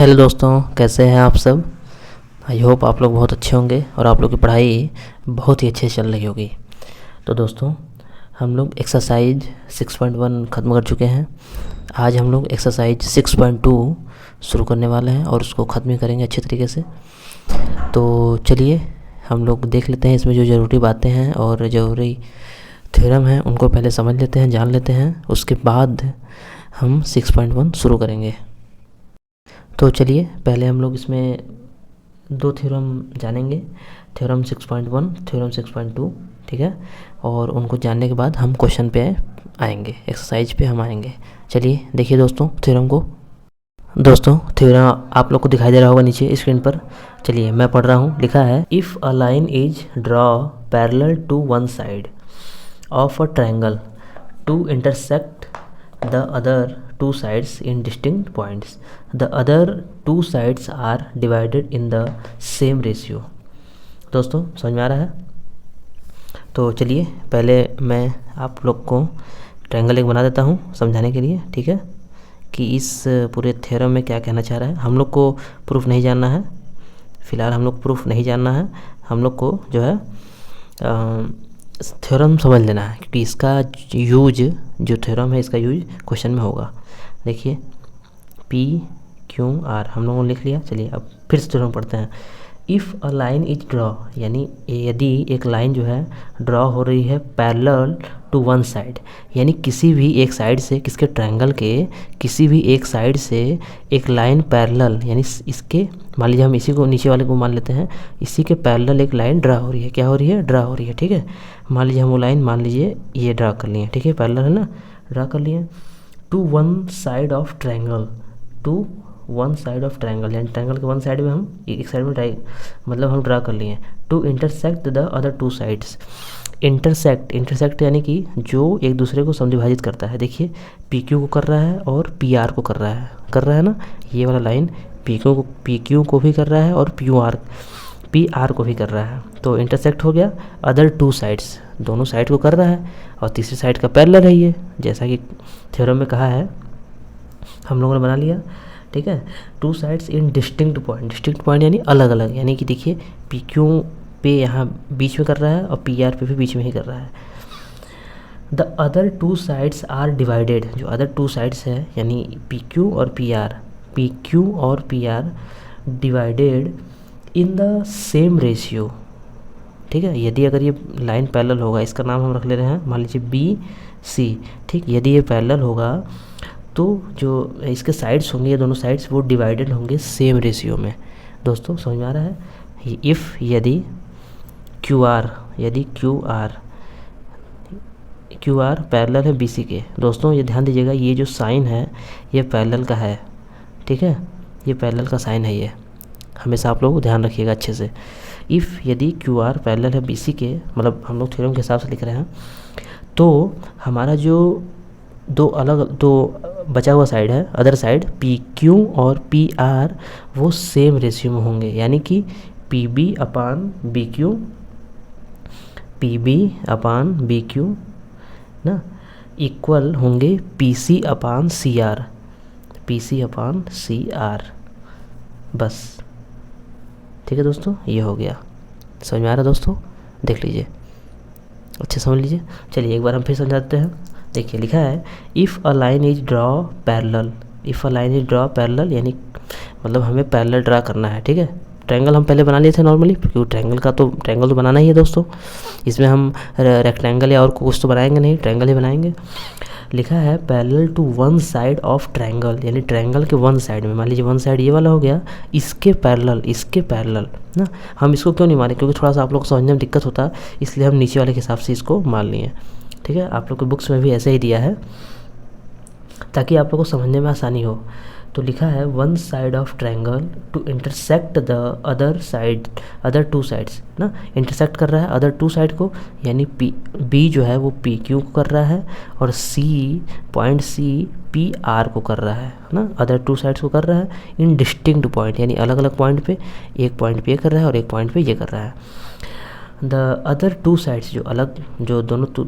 Hello दोस्तों, कैसे हैं आप सब। आई होप आप लोग बहुत अच्छे होंगे और आप लोग की पढ़ाई बहुत ही अच्छे से चल रही होगी। तो दोस्तों, हम लोग एक्सरसाइज 6.1 ख़त्म कर चुके हैं। आज हम लोग एक्सरसाइज 6.2 शुरू करने वाले हैं और उसको ख़त्म ही करेंगे अच्छे तरीके से। तो चलिए हम लोग देख लेते हैं इसमें जो ज़रूरी बातें हैं और ज़रूरी थ्योरम हैं उनको पहले समझ लेते हैं, जान लेते हैं, उसके बाद हम 6.1 शुरू करेंगे। तो चलिए पहले हम लोग इसमें दो थ्योरम जानेंगे, थ्योरम 6.1, थ्योरम 6.2, ठीक है। और उनको जानने के बाद हम क्वेश्चन पे आएंगे, एक्सरसाइज पे हम आएंगे। चलिए देखिए दोस्तों थ्योरम को। दोस्तों थ्योरम आप लोग को दिखाई दे रहा होगा नीचे स्क्रीन पर। चलिए मैं पढ़ रहा हूँ। लिखा है, if a line is draw parallel to one side of a triangle to intersect the other two sides in distinct points. The other two sides are divided in the same ratio. दोस्तों समझ में आ रहा है। तो चलिए पहले मैं आप लोग को ट्रायंगल एक बना देता हूँ समझाने के लिए, ठीक है, कि इस पूरे थ्योरम में क्या कहना चाह रहा है। हम लोग को प्रूफ नहीं जानना है, फ़िलहाल हम लोग प्रूफ नहीं जानना है। हम लोग को जो है थ्योरम समझ लेना है, क्योंकि इसका यूज जो थ्योरम है इसका यूज क्वेश्चन में होगा। देखिए पी क्यू आर हम लोगों ने लिख लिया। चलिए अब फिर से थ्योरम पढ़ते हैं। If a line is draw, यानी यदि एक लाइन जो है ड्रॉ हो रही है पैरेलल टू वन साइड, यानी किसी भी एक साइड से, किसके, ट्रायंगल के किसी भी एक साइड से एक लाइन पैरेलल, यानी इसके, मान लीजिए हम इसी को, नीचे वाले को मान लेते हैं, इसी के पैरेलल एक लाइन ड्रा हो रही है। क्या हो रही है? ड्रा हो रही है, ठीक है। मान लीजिए हम वो लाइन, मान लीजिए ये ड्रा कर लिए, ठीक है, पैरेलल है ना, ड्रा कर लिए। To one side of triangle, to one side of triangle, यानी ट्रायंगल के वन साइड में हम एक साइड में मतलब हम ड्रा कर लिए। To intersect the other two sides, intersect यानी कि जो एक दूसरे को समद्विभाजित करता है। देखिए पी क्यू को कर रहा है और पी आर को कर रहा है ना, ये वाला लाइन पी क्यू को भी कर रहा है और पी आर को भी कर रहा है। तो इंटरसेक्ट हो गया, अदर टू साइड्स, दोनों साइड को कर रहा है, और तीसरी साइड का पैरेलल है ये, जैसा कि थ्योरम में कहा है, हम लोगों ने बना लिया, ठीक है। Two sides in distinct point यानी अलग अलग, यानी कि देखिए पी क्यू पे यहाँ बीच में कर रहा है और पी आर पे भी बीच में ही कर रहा है। The other two sides are divided, जो अदर टू साइड्स है यानी पी क्यू और P R divided in the same ratio, ठीक है। यदि अगर ये लाइन पैरेलल होगा, इसका नाम हम रख ले रहे हैं, मान लीजिए बी सी, ठीक। यदि ये पैरेलल होगा तो जो इसके साइड्स होंगे, ये दोनों साइड्स, वो डिवाइडेड होंगे सेम रेशियो में। दोस्तों समझ में आ रहा है। इफ़ यदि क्यू आर पैरेलल है बी सी के। दोस्तों ये ध्यान दीजिएगा, ये जो साइन है ये पैरेलल का है, ठीक है, ये पैरेलल का साइन है, ये हमेशा आप लोग ध्यान रखिएगा अच्छे से। इफ़ यदि क्यू आर पैरेलल है बी सी के, मतलब हम लोग थ्योरम के हिसाब से लिख रहे हैं, तो हमारा जो दो बचा हुआ साइड है, अदर साइड पी क्यू और पी आर, वो सेम रेशियो में होंगे, यानी कि P B upon B Q ना इक्वल होंगे P C upon C are, बस, ठीक है दोस्तों, ये हो गया। समझ में आ रहा है दोस्तों? देख लीजिए, अच्छे समझ लीजिए। चलिए एक बार हम फिर समझाते हैं। देखिए लिखा है, if a line is draw parallel, यानी मतलब हमें पैरेलल ड्रा करना है, ठीक है। ट्रायंगल हम पहले बना लिए थे नॉर्मली, क्योंकि ट्रायंगल तो बनाना ही है दोस्तों, इसमें हम रेक्टेंगल या और कुछ तो बनाएंगे नहीं, ट्रायंगल ही बनाएंगे। लिखा है parallel to one side of triangle, यानी ट्रायंगल के वन साइड में, मान लीजिए वन साइड ये वाला हो गया, इसके पैरेलल ना। हम इसको क्यों नहीं माने, क्योंकि थोड़ा सा आप लोग को समझने में दिक्कत होता है, इसलिए हम नीचे वाले के हिसाब से इसको मान लिए, ठीक है। आप लोग के बुक्स में भी ऐसे ही दिया है ताकि आप लोग को समझने में आसानी हो। तो लिखा है one side of triangle to intersect the other two sides ना, इंटरसेक्ट कर रहा है अदर टू साइड को, यानी बी जो है वो पी क्यू को कर रहा है और पॉइंट सी पी आर को कर रहा है ना, अदर टू साइड्स को कर रहा है इन डिस्टिंक्ट पॉइंट, यानी अलग अलग पॉइंट पे, एक पॉइंट पे ये कर रहा है और एक पॉइंट पे ये कर रहा है। द अदर टू साइड्स, जो दोनों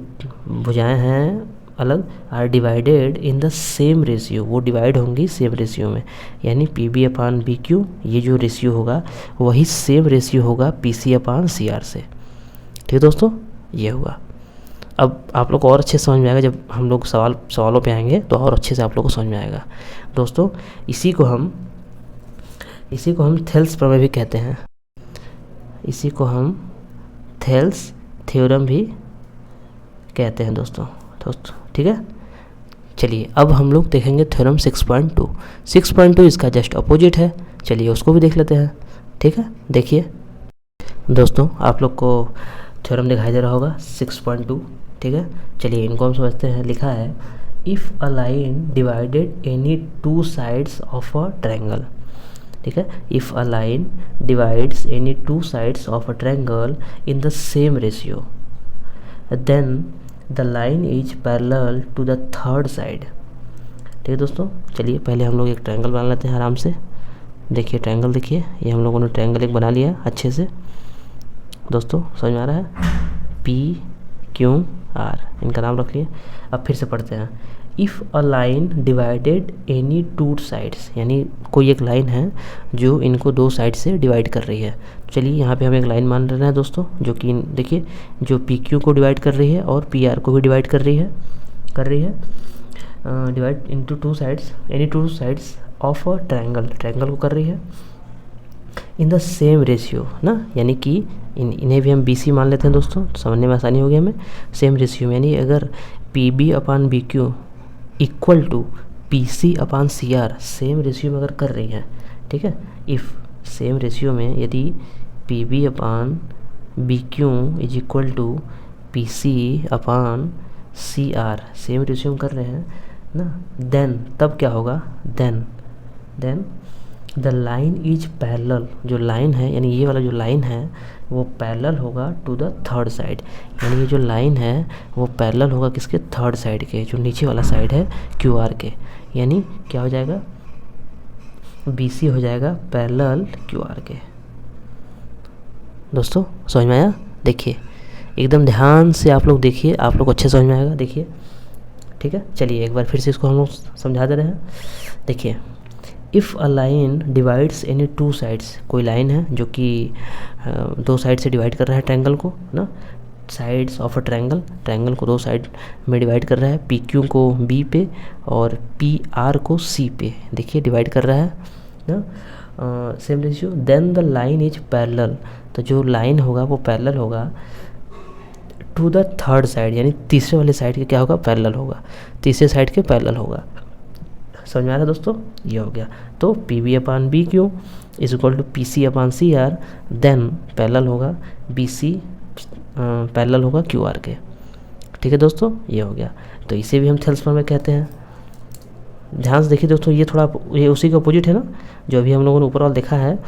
भुजाएं हैं अलग are divided in the same ratio, वो डिवाइड होंगी सेम रेशियो में, यानी P B upon B Q ये जो रेशियो होगा वही सेम रेशियो होगा P C upon C R से। ठीक है दोस्तों, ये होगा। अब आप लोग को और अच्छे से समझ में आएगा, जब हम लोग सवालों पे आएंगे तो और अच्छे से आप लोग को समझ में आएगा। दोस्तों इसी को हम थेल्स प्रमेय भी कहते हैं, इसी को हम थेल्स थ्योरम भी कहते हैं दोस्तों। ठीक है, चलिए अब हम लोग देखेंगे थ्योरम 6.2। 6.2 इसका जस्ट अपोजिट है, चलिए उसको भी देख लेते हैं। ठीक है, देखिए दोस्तों आप लोग को थ्योरम दिखाई दे रहा होगा 6.2। ठीक है, चलिए इनको हम समझते हैं। लिखा है if a line divided any two sides of a triangle. ठीक है, if a line divides any two sides of a triangle in the same ratio then the line is parallel to the third side. ठीक है दोस्तों, चलिए पहले हम लोग एक ट्रायंगल बना लेते हैं आराम से। देखिए ट्रायंगल, देखिए ये हम लोगों ने ट्रायंगल एक बना लिया अच्छे से। दोस्तों समझ में आ रहा है, पी क्यू आर इनका नाम रख लिए। अब फिर से पढ़ते हैं। If a line divided any two sides, यानी कोई एक लाइन है जो इनको दो साइड से डिवाइड कर रही है। चलिए यहाँ पे हम एक लाइन मान रहे हैं दोस्तों, जो कि देखिए जो पी क्यू को डिवाइड कर रही है और पी आर को भी डिवाइड कर रही है divide into two sides, any two sides of a triangle को कर रही है इन द सेम रेशियो ना, यानी कि इन्हें भी हम बी सी मान लेते हैं दोस्तों, समझने में आसानी होगी हमें। सेम रेशियो में, यानी अगर P B upon B Q equal to P C upon C R same ratio में अगर कर रही है। ठीक है, इफ़ सेम रेशियो में यदि P B upon B Q is equal to P C upon C R same ratio में कर रहे हैं ना, देन तब क्या होगा, then the line is parallel, जो लाइन है यानी ये वाला जो लाइन है वो पैरेलल होगा टू द थर्ड साइड, यानी ये जो लाइन है वो पैरेलल होगा किसके, थर्ड साइड के, जो नीचे वाला साइड है क्यू आर के, यानी क्या हो जाएगा, बी सी हो जाएगा पैरेलल क्यू आर के। दोस्तों समझ में आया, देखिए एकदम ध्यान से आप लोग देखिए, आप लोग अच्छे समझ में आएगा, देखिए। ठीक है, चलिए एक बार फिर से इसको हम लोग समझा दे रहे हैं। देखिए if a line divides any two sides, कोई लाइन है जो कि दो साइड से डिवाइड कर रहा है ट्रायंगल को ना, साइड्स ऑफ अ ट्रायंगल को दो साइड में डिवाइड कर रहा है, पी क्यू को बी पे और पी आर को सी पे, देखिए डिवाइड कर रहा है ना same ratio, then the line is parallel, तो जो लाइन होगा वो पैरेलल होगा टू द थर्ड साइड, यानी तीसरे वाले साइड के क्या होगा, पैरेलल होगा, तीसरे साइड के पैरेलल होगा। समझ में आ रहा है दोस्तों, ये हो गया। तो P B upon B Q is equal to P C upon C R, then parallel होगा बी सी पैरेलल होगा क्यू आर के। ठीक है दोस्तों, ये हो गया। तो इसे भी हम थेल्स प्रमेय कहते हैं। ध्यान से देखिए दोस्तों, ये थोड़ा ये उसी के अपोजिट है ना, जो अभी हम लोगों ने ऊपर वाला देखा है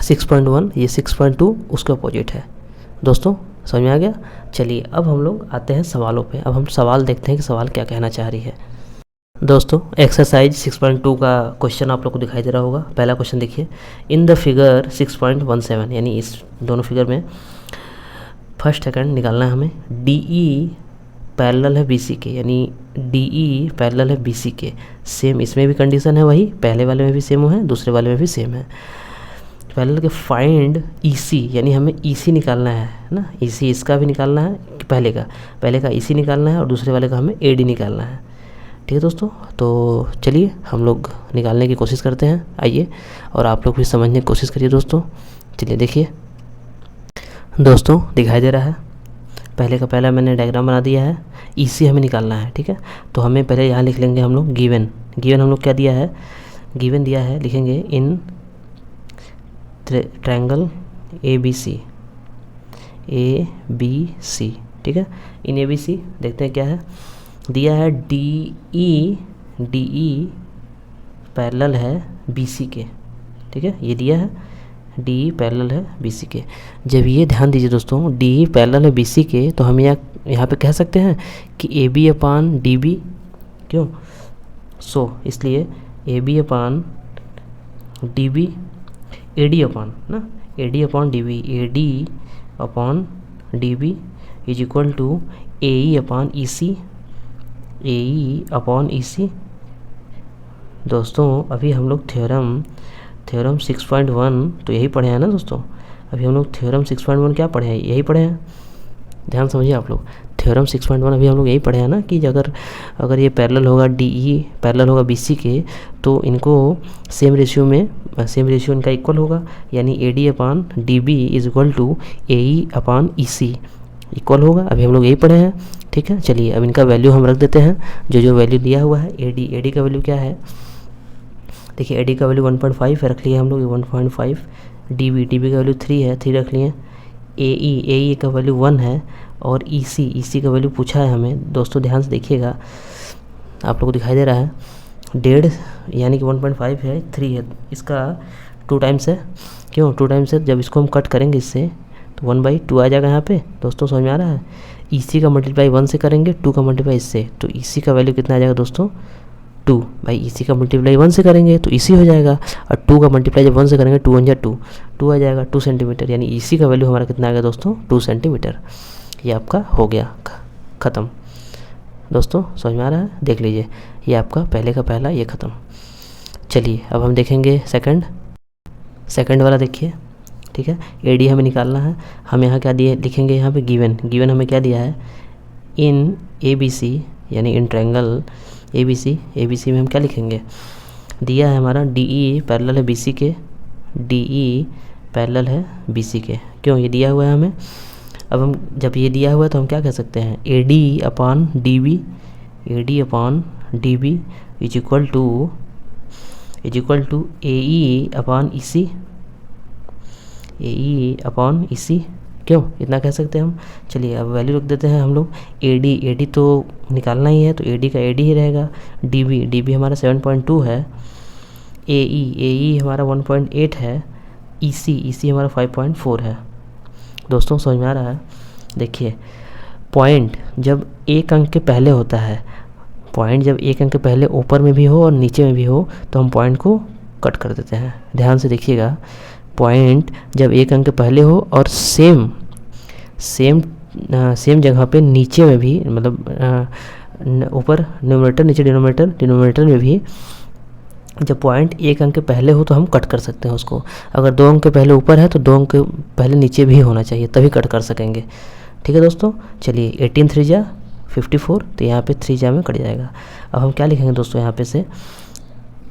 6.1, ये 6.2 उसके अपोजिट है। दोस्तों समझ में आ गया। चलिए अब हम लोग आते हैं सवालों पे। अब हम सवाल देखते हैं कि सवाल क्या कहना चाह रही है। दोस्तों एक्सरसाइज 6.2 का क्वेश्चन आप लोग को दिखाई दे रहा होगा। पहला क्वेश्चन देखिए, इन द फिगर 6.17, यानी इस दोनों फिगर में फर्स्ट सेकंड निकालना है हमें। डी ई पैरेलल है बी सी के, यानी डी ई पैरेलल है बी सी के। सेम इसमें भी कंडीशन है वही, पहले वाले में भी सेम है, दूसरे वाले में भी सेम है। पैरेलल के फाइंड ई सी, यानी हमें ई सी निकालना है ना, ई सी इसका भी निकालना है, पहले का ई सी निकालना है और दूसरे वाले का हमें ए डी निकालना है। ठीक है दोस्तों, तो चलिए हम लोग निकालने की कोशिश करते हैं, आइए, और आप लोग भी समझने की कोशिश करिए दोस्तों। चलिए देखिए दोस्तों, दिखाई दे रहा है, पहले का पहला मैंने डायग्राम बना दिया है, ई सी हमें निकालना है। ठीक है, तो हमें पहले यहाँ लिख लेंगे हम लोग गिवन हम लोग क्या दिया है, गिवन दिया है, लिखेंगे इन ट्रायंगल ए बी सी, ठीक है, इन ए बी सी देखते हैं क्या है, दिया है डी ई पैरेलल है बी सी के। ठीक है, ये दिया है डी ई पैरेलल है बी सी के। जब ये ध्यान दीजिए दोस्तों, डी ई पैरेलल है बी सी के, तो हम यहाँ पे कह सकते हैं कि A B upon D B, क्यों, इसलिए A B upon D B, A D upon ना, A D upon D B, A D upon D B is equal to A E upon E C AE upon EC। दोस्तों अभी हम लोग theorem 6.1 तो यही पढ़े हैं ना दोस्तों। अभी हम लोग थ्योरम 6.1 क्या पढ़े हैं, यही पढ़े हैं। ध्यान समझिए आप लोग, थ्योरम 6.1 अभी हम लोग यही पढ़े हैं ना कि अगर ये पैरेलल होगा DE पैरेलल होगा BC के, तो इनको सेम रेशियो इनका इक्वल होगा, यानी AD upon DB is equal to AE upon EC equal होगा। अभी हम लोग यही पढ़े हैं, ठीक है। चलिए अब इनका वैल्यू हम रख देते हैं, जो वैल्यू दिया हुआ है। AD का वैल्यू क्या है, देखिए AD का वैल्यू 1.5 है, रख लिए हम लोग 1.5। DB का वैल्यू 3 है, 3 रख लिए। AE का वैल्यू 1 है, और EC का वैल्यू पूछा है हमें। दोस्तों ध्यान से देखिएगा, आप लोग को दिखाई दे रहा है 1.5 यानी कि 1.5 है, 3 है, इसका 2 टाइम्स है। क्यों 2 टाइम्स है, जब इसको हम कट करेंगे इससे तो 1/2 आ जाएगा यहाँ पे। दोस्तों समझ में आ रहा है। EC का मल्टीप्लाई 1 से करेंगे, 2 का मल्टीप्लाई इससे, तो EC का वैल्यू कितना आ जाएगा दोस्तों 2। भाई EC का मल्टीप्लाई 1 से करेंगे तो EC हो जाएगा, और 2 का मल्टीप्लाई जब 1 से करेंगे 2 1 जा 2 आ जाएगा, 2 सेंटीमीटर। यानी EC का वैल्यू हमारा कितना आ गया दोस्तों 2 सेंटीमीटर। ये आपका हो गया ख़त्म। दोस्तों समझ में आ रहा है, देख लीजिए ये आपका पहले का पहला ये ख़त्म। चलिए अब हम देखेंगे सेकंड वाला, देखिए ठीक है। AD हमें निकालना है। हम यहाँ क्या दिए लिखेंगे, यहाँ पे गिवन हमें क्या दिया है, इन ABC यानी इन ट्रायंगल ABC में हम क्या लिखेंगे, दिया है हमारा DE पैरेलल है BC के, DE पैरेलल है BC के। क्यों ये दिया हुआ है हमें। अब हम जब ये दिया हुआ है तो हम क्या कह सकते हैं, AD upon DB is equal to AE upon EC। क्यों इतना कह सकते हैं हम। चलिए अब वैल्यू रख देते हैं हम लोग। AD तो निकालना ही है, तो AD का AD ही रहेगा। DB हमारा 7.2 है। AE हमारा 1.8 है। EC हमारा 5.4 है। दोस्तों समझ में आ रहा है। देखिए पॉइंट जब एक अंक के पहले होता है, पॉइंट जब एक अंक के पहले ऊपर में भी हो और नीचे में भी हो, तो हम पॉइंट को कट कर देते हैं। ध्यान से देखिएगा, पॉइंट जब एक अंक के पहले हो और सेम जगह पे नीचे में भी, मतलब ऊपर न्यूमरेटर नीचे डिनोमिनेटर में भी जब पॉइंट एक अंक के पहले हो तो हम कट कर सकते हैं उसको। अगर 2 अंक के पहले ऊपर है तो 2 अंक के पहले नीचे भी होना चाहिए, तभी कट कर सकेंगे। ठीक है दोस्तों। चलिए 18 3 जा 54, तो यहाँ पे 3 जा में कट जाएगा। अब हम क्या लिखेंगे दोस्तों, यहाँ पे से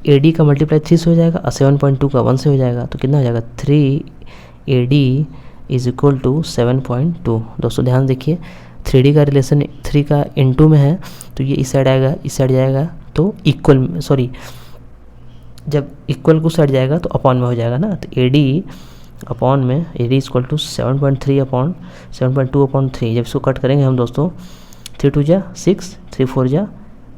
AD का मल्टीप्लाई 3 से हो जाएगा और 7.2 का 1 से हो जाएगा, तो कितना हो जाएगा 3 AD इज इक्वल टू 7.2। दोस्तों ध्यान देखिए, 3D का रिलेशन 3 का इनटू में है, तो ये इस साइड आएगा, इस साइड जाएगा तो जब इक्वल को साइड जाएगा तो अपॉन में हो जाएगा ना। तो AD अपॉन में AD is equal to 7.3 upon 7.2 upon 3। जब इसको कट करेंगे हम दोस्तों, 3 2 जा 6, 3 4 जा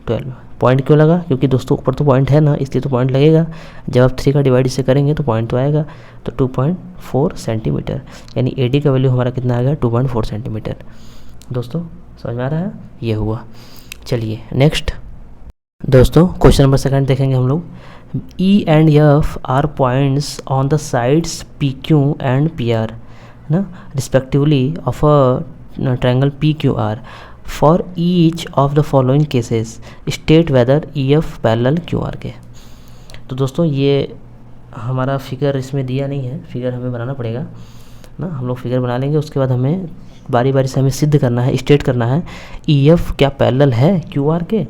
12। पॉइंट क्यों लगा, क्योंकि दोस्तों ऊपर तो पॉइंट है ना, इसलिए तो पॉइंट लगेगा। जब आप 3 का डिवाइड से करेंगे तो पॉइंट तो आएगा, तो 2.4 सेंटीमीटर। यानी AD का वैल्यू हमारा कितना आ गया 2.4 सेंटीमीटर। दोस्तों समझ में आ रहा है, ये हुआ। चलिए नेक्स्ट दोस्तों क्वेश्चन नंबर 2 देखेंगे हम लोग। E and F are points on the sides PQ and PR ना respectively of a triangle PQR. For each of the following cases state whether EF parallel QR के। तो दोस्तों ये हमारा फिगर इसमें दिया नहीं है, फिगर हमें बनाना पड़ेगा ना। हम लोग फिगर बना लेंगे, उसके बाद हमें बारी बारी से हमें सिद्ध करना है, स्टेट करना है EF क्या पैरेलल है QR के।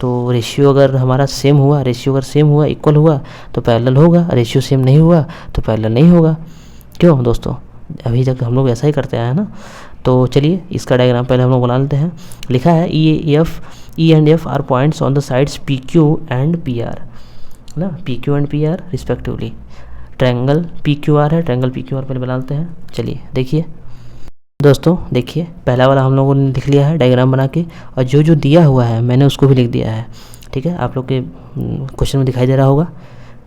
तो रेशियो अगर हमारा सेम हुआ, इक्वल हुआ तो पैरेलल होगा, रेशियो सेम नहीं हुआ तो पैरेलल नहीं होगा। क्यों दोस्तों, अभी तक हम लोग ऐसा ही करते आए हैं ना। तो चलिए इसका डायग्राम पहले हम लोग बना लेते हैं। लिखा है E and F are points on the sides PQ and PR ना, PQ and PR respectively. Triangle PQR है, ट्रायंगल PQR पहले बना लेते हैं। चलिए देखिए दोस्तों, देखिए पहला वाला हम लोगों ने लिख लिया है डायग्राम बना के, और जो दिया हुआ है मैंने उसको भी लिख दिया है। ठीक है, आप लोग के क्वेश्चन में दिखाई दे रहा होगा।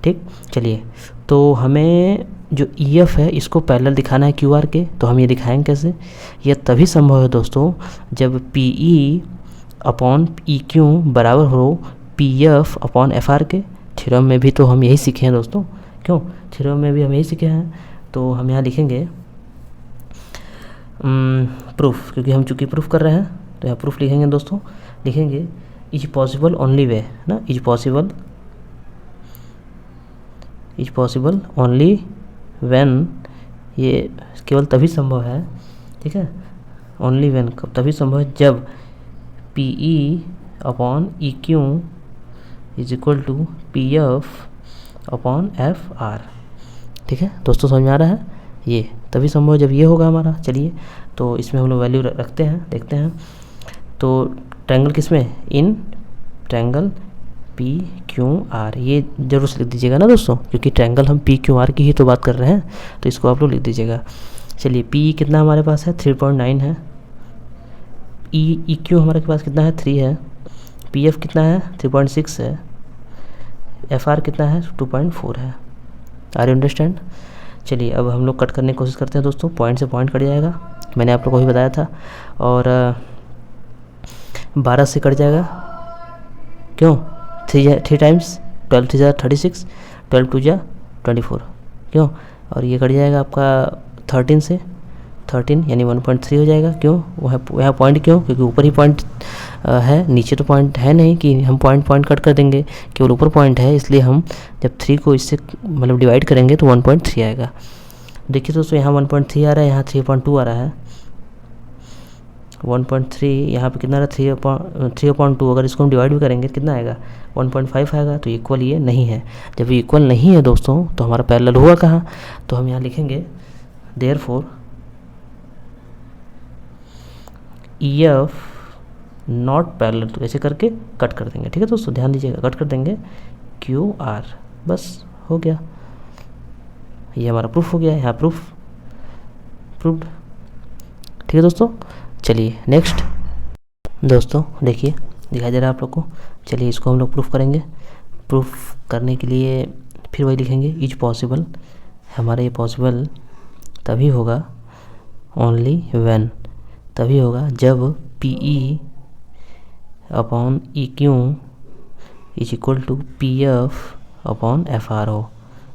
ठीक, चलिए तो हमें जो EF है इसको पैरेलल दिखाना है QR के। तो हम ये दिखाएंगे कैसे, यह तभी संभव है दोस्तों जब PE अपॉन EQ बराबर हो PF अपॉन FR के। थ्योरम में भी तो हम यही सीखे हैं दोस्तों। क्यों, थ्योरम में भी हम यही सीखे हैं। तो हम यहाँ लिखेंगे प्रूफ, क्योंकि हम चूँकि प्रूफ कर रहे हैं तो यहाँ प्रूफ लिखेंगे दोस्तों। लिखेंगे इज पॉसिबल ओनली वे ना, इज पॉसिबल ओनली व्हेन, ये केवल तभी संभव है, ठीक है, ओनली व्हेन तभी संभव है जब P E upon E Q is equal to P F upon F R. ठीक है दोस्तों, समझ में आ रहा है, ये तभी संभव जब ये होगा हमारा। चलिए तो इसमें हम लोग वैल्यू रखते हैं, देखते हैं। तो ट्रायंगल किसमें, इन ट्रायंगल पी क्यू आर, ये जरूर से लिख दीजिएगा ना दोस्तों, क्योंकि ट्रायंगल हम पी क्यू आर की ही तो बात कर रहे हैं, तो इसको आप लोग लिख दीजिएगा। चलिए पी कितना हमारे पास है, 3.9 है। ई क्यू हमारे पास कितना है, 3 है। पी एफ कितना है, 3.6 है। एफ आर कितना है, 2.4 है। Are you understand. चलिए अब हम लोग कट करने की कोशिश करते हैं दोस्तों, पॉइंट से पॉइंट कट जाएगा, मैंने आप लोग को भी बताया था। और 12 से कट जाएगा, क्यों, 3 टाइम्स 12 3 36, 12 2 24, क्यों, और ये कट जाएगा आपका 13 से, 13 यानी 1.3 हो जाएगा। क्यों, वह पॉइंट, क्यों, क्योंकि ऊपर ही पॉइंट है, नीचे तो पॉइंट है नहीं कि हम पॉइंट कट कर देंगे, केवल ऊपर पॉइंट है, इसलिए हम जब 3 को इससे मतलब डिवाइड करेंगे तो 1.3 आएगा। देखिए दोस्तों, यहाँ 1.3 आ रहा है, यहाँ 3.2 आ रहा है। 1.3 यहाँ पे कितना आ रहा है, 3/2। अगर इसको हम डिवाइड भी करेंगे तो कितना आएगा, 1.5 आएगा। तो इक्वल ये नहीं है। जब ये इक्वल नहीं है दोस्तों तो हमारा पैरेलल हुआ कहाँ, तो हम यहाँ लिखेंगे therefore E F not parallel, तो ऐसे करके कट कर देंगे। ठीक है दोस्तों, ध्यान दीजिएगा, कट कर देंगे क्यू आर, बस हो गया, ये हमारा प्रूफ हो गया, यहाँ प्रूफ्ड। ठीक है दोस्तों, चलिए नेक्स्ट दोस्तों, देखिए दिखाई दे रहा है आप लोग को। चलिए इसको हम लोग प्रूफ करेंगे। प्रूफ करने के लिए फिर वही लिखेंगे, इज पॉसिबल, हमारा ये पॉसिबल तभी होगा, ओनली व्हेन, तभी होगा जब P E upon E Q is equal to P F upon F R हो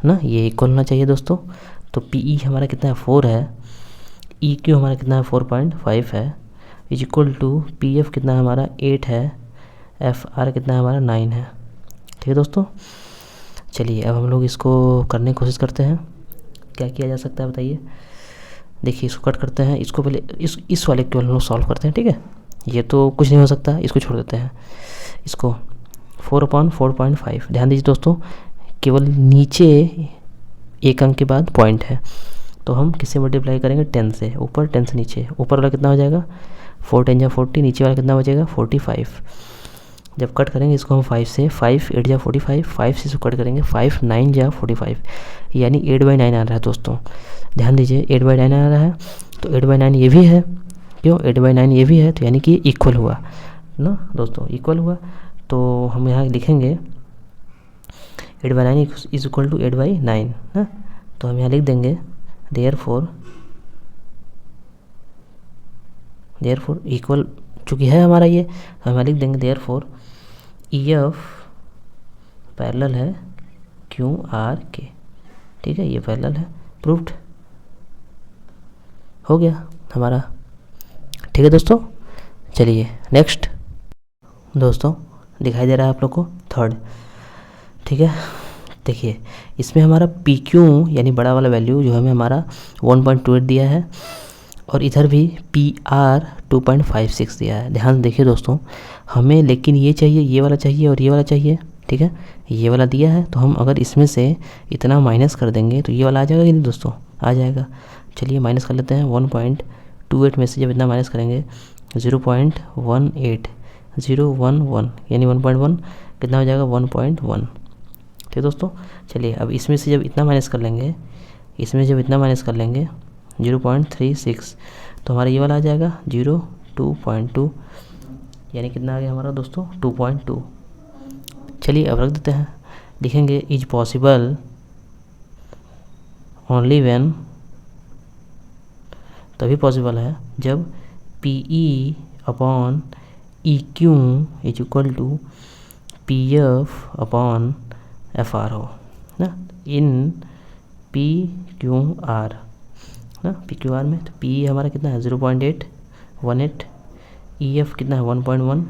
ना, ये इक्वल होना चाहिए दोस्तों। तो पी ई हमारा कितना है, 4 है। ई क्यू हमारा कितना है, 4.5 है, is equal to P F कितना है हमारा, 8 है। एफ आर कितना है हमारा, 9 है। ठीक है दोस्तों, चलिए अब हम लोग इसको करने की कोशिश करते हैं, क्या किया जा सकता है बताइए। देखिए इसको कट करते हैं, इसको पहले इस वाले को हम लोग सॉल्व करते हैं। ठीक है, ये तो कुछ नहीं हो सकता, इसको छोड़ देते हैं। इसको 4/4.5, ध्यान दीजिए दोस्तों, केवल नीचे एक अंक के बाद पॉइंट है, तो हम किससे मल्टीप्लाई करेंगे, 10 से। ऊपर 10 से नीचे, ऊपर वाला कितना हो जाएगा, 4 10 जा 40, नीचे वाला कितना हो जाएगा, 45। जब कट करेंगे इसको हम 5 से, 5 8 जा 45, 5 से इसको कट करेंगे, 5 9 जा 45, यानी 8/9 आ रहा है दोस्तों। ध्यान दीजिए 8/9 आ रहा है, तो 8/9 ये भी है, क्यों, 8/9 ये भी है, तो यानी कि इक्वल हुआ ना दोस्तों, इक्वल हुआ। तो हम यहाँ लिखेंगे 8/9 इज इक्वल टू 8/9 ना, तो हम यहाँ लिख देंगे देयरफॉर इक्वल, चूँकि है हमारा ये, हम यहाँ लिख देंगे देयरफॉर ई एफ पैरेलल है क्यू आर के। ठीक है, ये पैरेलल है, प्रूफ्ड हो गया हमारा। ठीक है दोस्तों, चलिए नेक्स्ट दोस्तों, दिखाई दे रहा है आप लोग को थर्ड। ठीक है, देखिए इसमें हमारा पी क्यू यानी बड़ा वाला वैल्यू जो हमें हमारा 1.28 दिया है, और इधर भी पी आर 2.56 दिया है। ध्यान देखिए दोस्तों, हमें लेकिन ये चाहिए, ये वाला चाहिए और ये वाला चाहिए। ठीक है, ये वाला दिया है, तो हम अगर इसमें से इतना माइनस कर देंगे तो ये वाला आ जाएगा कि नहीं दोस्तों, आ जाएगा। चलिए माइनस कर लेते हैं, 1.28 में से जब इतना माइनस करेंगे 0.18011 यानी 1.1 कितना हो जाएगा, 1.1। ठीक दोस्तों, चलिए अब इसमें से जब इतना माइनस कर लेंगे, 0.36, तो हमारा ये वाला आ जाएगा 2.2, यानी कितना आ गया हमारा दोस्तों, 2.2। चलिए अब रख देते हैं, लिखेंगे इज पॉसिबल ओनली व्हेन, तभी पॉसिबल है जब P E upon E Q is equal to P F upon F R हो ना, इन पी क्यू आर ना, पी क्यू आर में। तो पी हमारा कितना है, 0.818, ई एफ कितना है 1.1,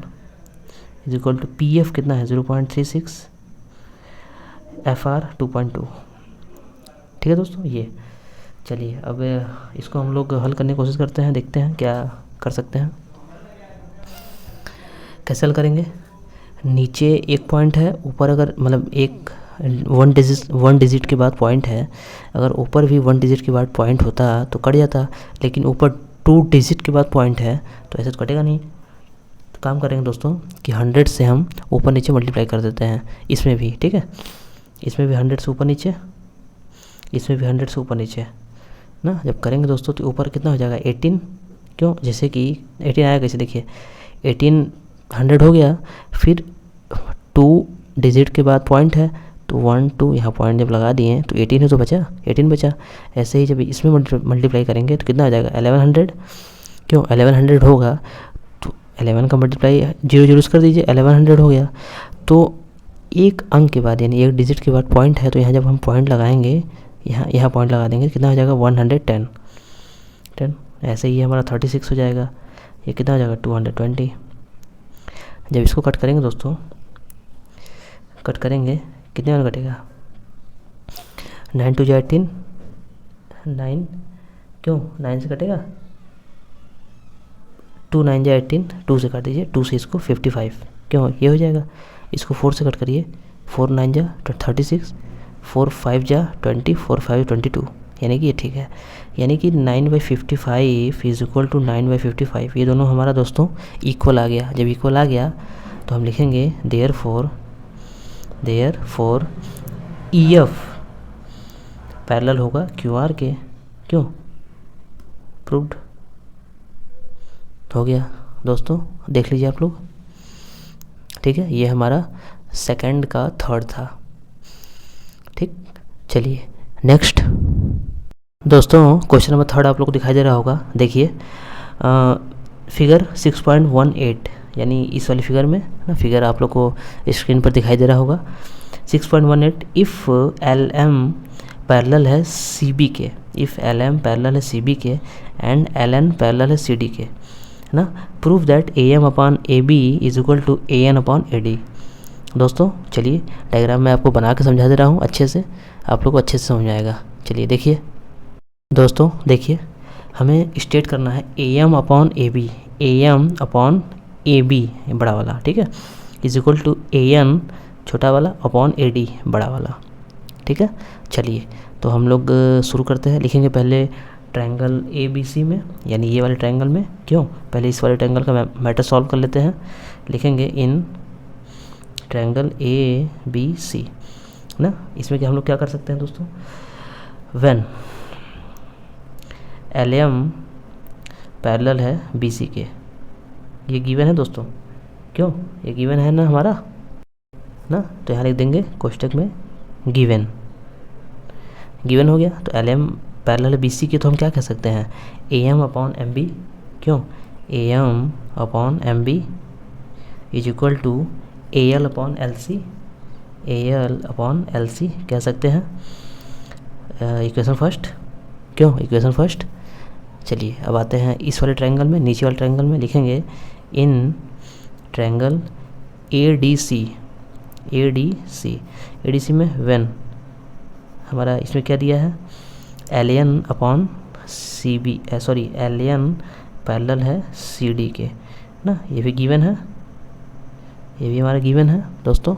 इज इक्वल टू PF कितना है 0.36, FR 2.2। ठीक है दोस्तों, ये चलिए अब इसको हम लोग हल करने की कोशिश करते हैं, देखते हैं क्या कर सकते हैं। कैसे हल करेंगे? नीचे एक पॉइंट है, ऊपर अगर मतलब एक वन डिजिट के बाद पॉइंट है, अगर ऊपर भी 1 डिजिट के बाद पॉइंट होता तो कट जाता, लेकिन ऊपर 2 डिजिट के बाद पॉइंट है तो ऐसे तो कटेगा नहीं। तो काम करेंगे दोस्तों कि 100 से हम ऊपर नीचे मल्टीप्लाई कर देते हैं, इसमें भी। ठीक है, इसमें भी 100 से ऊपर नीचे, इसमें भी 100 से ऊपर नीचे ना। जब करेंगे दोस्तों तो ऊपर कितना हो जाएगा 18। क्यों? जैसे कि 18 आया कैसे, देखिए 18 100 हो गया, फिर 2 डिजिट के बाद पॉइंट है तो 1 2 यहाँ पॉइंट जब लगा दिए तो 18 है तो बचा 18 बचा। ऐसे ही जब इसमें मल्टीप्लाई करेंगे तो कितना आ जाएगा 1100। क्यों? 1100 होगा तो 11 का मल्टीप्लाई 0 0 कर दीजिए, 1100 हो गया। तो एक अंक के बाद यानी एक डिजिट के बाद पॉइंट है तो यहाँ जब हम पॉइंट लगाएंगे, यहाँ पॉइंट लगा देंगे, कितना हो जाएगा 110। ऐसे ही हमारा 36 हो जाएगा, ये कितना हो जाएगा 220। जब इसको कट करेंगे दोस्तों, कट करेंगे कितने में कटेगा 9 2 18, 9। क्यों 9 से कटेगा 2 9 18, 2 से काट दीजिए, 2 से इसको 55। क्यों? ये हो जाएगा। इसको 4 से कट करिए, 4 9 जा 36, 4 5 जा 20, 4 5 22, यानी कि ये ठीक है। यानी कि 9/55 इज इक्वल टू 9/55। ये दोनों हमारा दोस्तों इक्वल आ गया। जब इक्वल आ गया तो हम लिखेंगे देयर फोर EF पैरेलल होगा QR के। क्यों? प्रूव्ड हो गया दोस्तों, देख लीजिए आप लोग। ठीक है, ये हमारा सेकंड का थर्ड था। ठीक, चलिए नेक्स्ट दोस्तों, क्वेश्चन नंबर थर्ड आप लोग को दिखाई दे रहा होगा। देखिए फिगर 6.18, यानी इस वाली फिगर में ना, फिगर आप लोग को स्क्रीन पर दिखाई दे रहा होगा 6.18। इफ़ LM पैरेलल है CB के, इफ़ LM पैरेलल है CB के एंड LN पैरेलल है CD के, है ना। Prove that AM upon AB is equal to AN upon AD। दोस्तों चलिए डायग्राम मैं आपको बना के समझा दे रहा हूँ अच्छे से, आप लोग को अच्छे से समझ में आएगा। चलिए देखिए दोस्तों, देखिए हमें स्टेट करना है AM अपॉन AB बड़ा वाला, ठीक है, इज इक्वल टू AN छोटा वाला अपॉन AD बड़ा वाला। ठीक है, चलिए तो हम लोग शुरू करते हैं। लिखेंगे पहले ट्रायंगल ABC में, यानी ये वाले ट्रायंगल में। क्यों? पहले इस वाले ट्रायंगल का मैटर सॉल्व कर लेते हैं। लिखेंगे इन ट्रायंगल ABC ना। इसमें क्या हम लोग क्या कर सकते हैं दोस्तों, व्हेन LM पैरेलल है BC के, ये गिवन है दोस्तों। क्यों? ये गिवन है ना हमारा ना, तो यहाँ लिख देंगे कोष्टक में गिवन हो गया। तो LM पैरेलल है BC के, तो हम क्या कह सकते हैं AM अपॉन MB। क्यों? AM upon MB is equal to AL upon LC कह सकते हैं। Equation first. क्यों? Equation first. चलिए अब आते हैं इस वाले ट्रायंगल में, नीचे वाले ट्रायंगल में। लिखेंगे इन ट्रायंगल ADC में व्हेन हमारा इसमें क्या दिया है LN upon CB, LN parallel है CD के ना। ये भी गिवन है, ये भी हमारा गिवन है दोस्तों।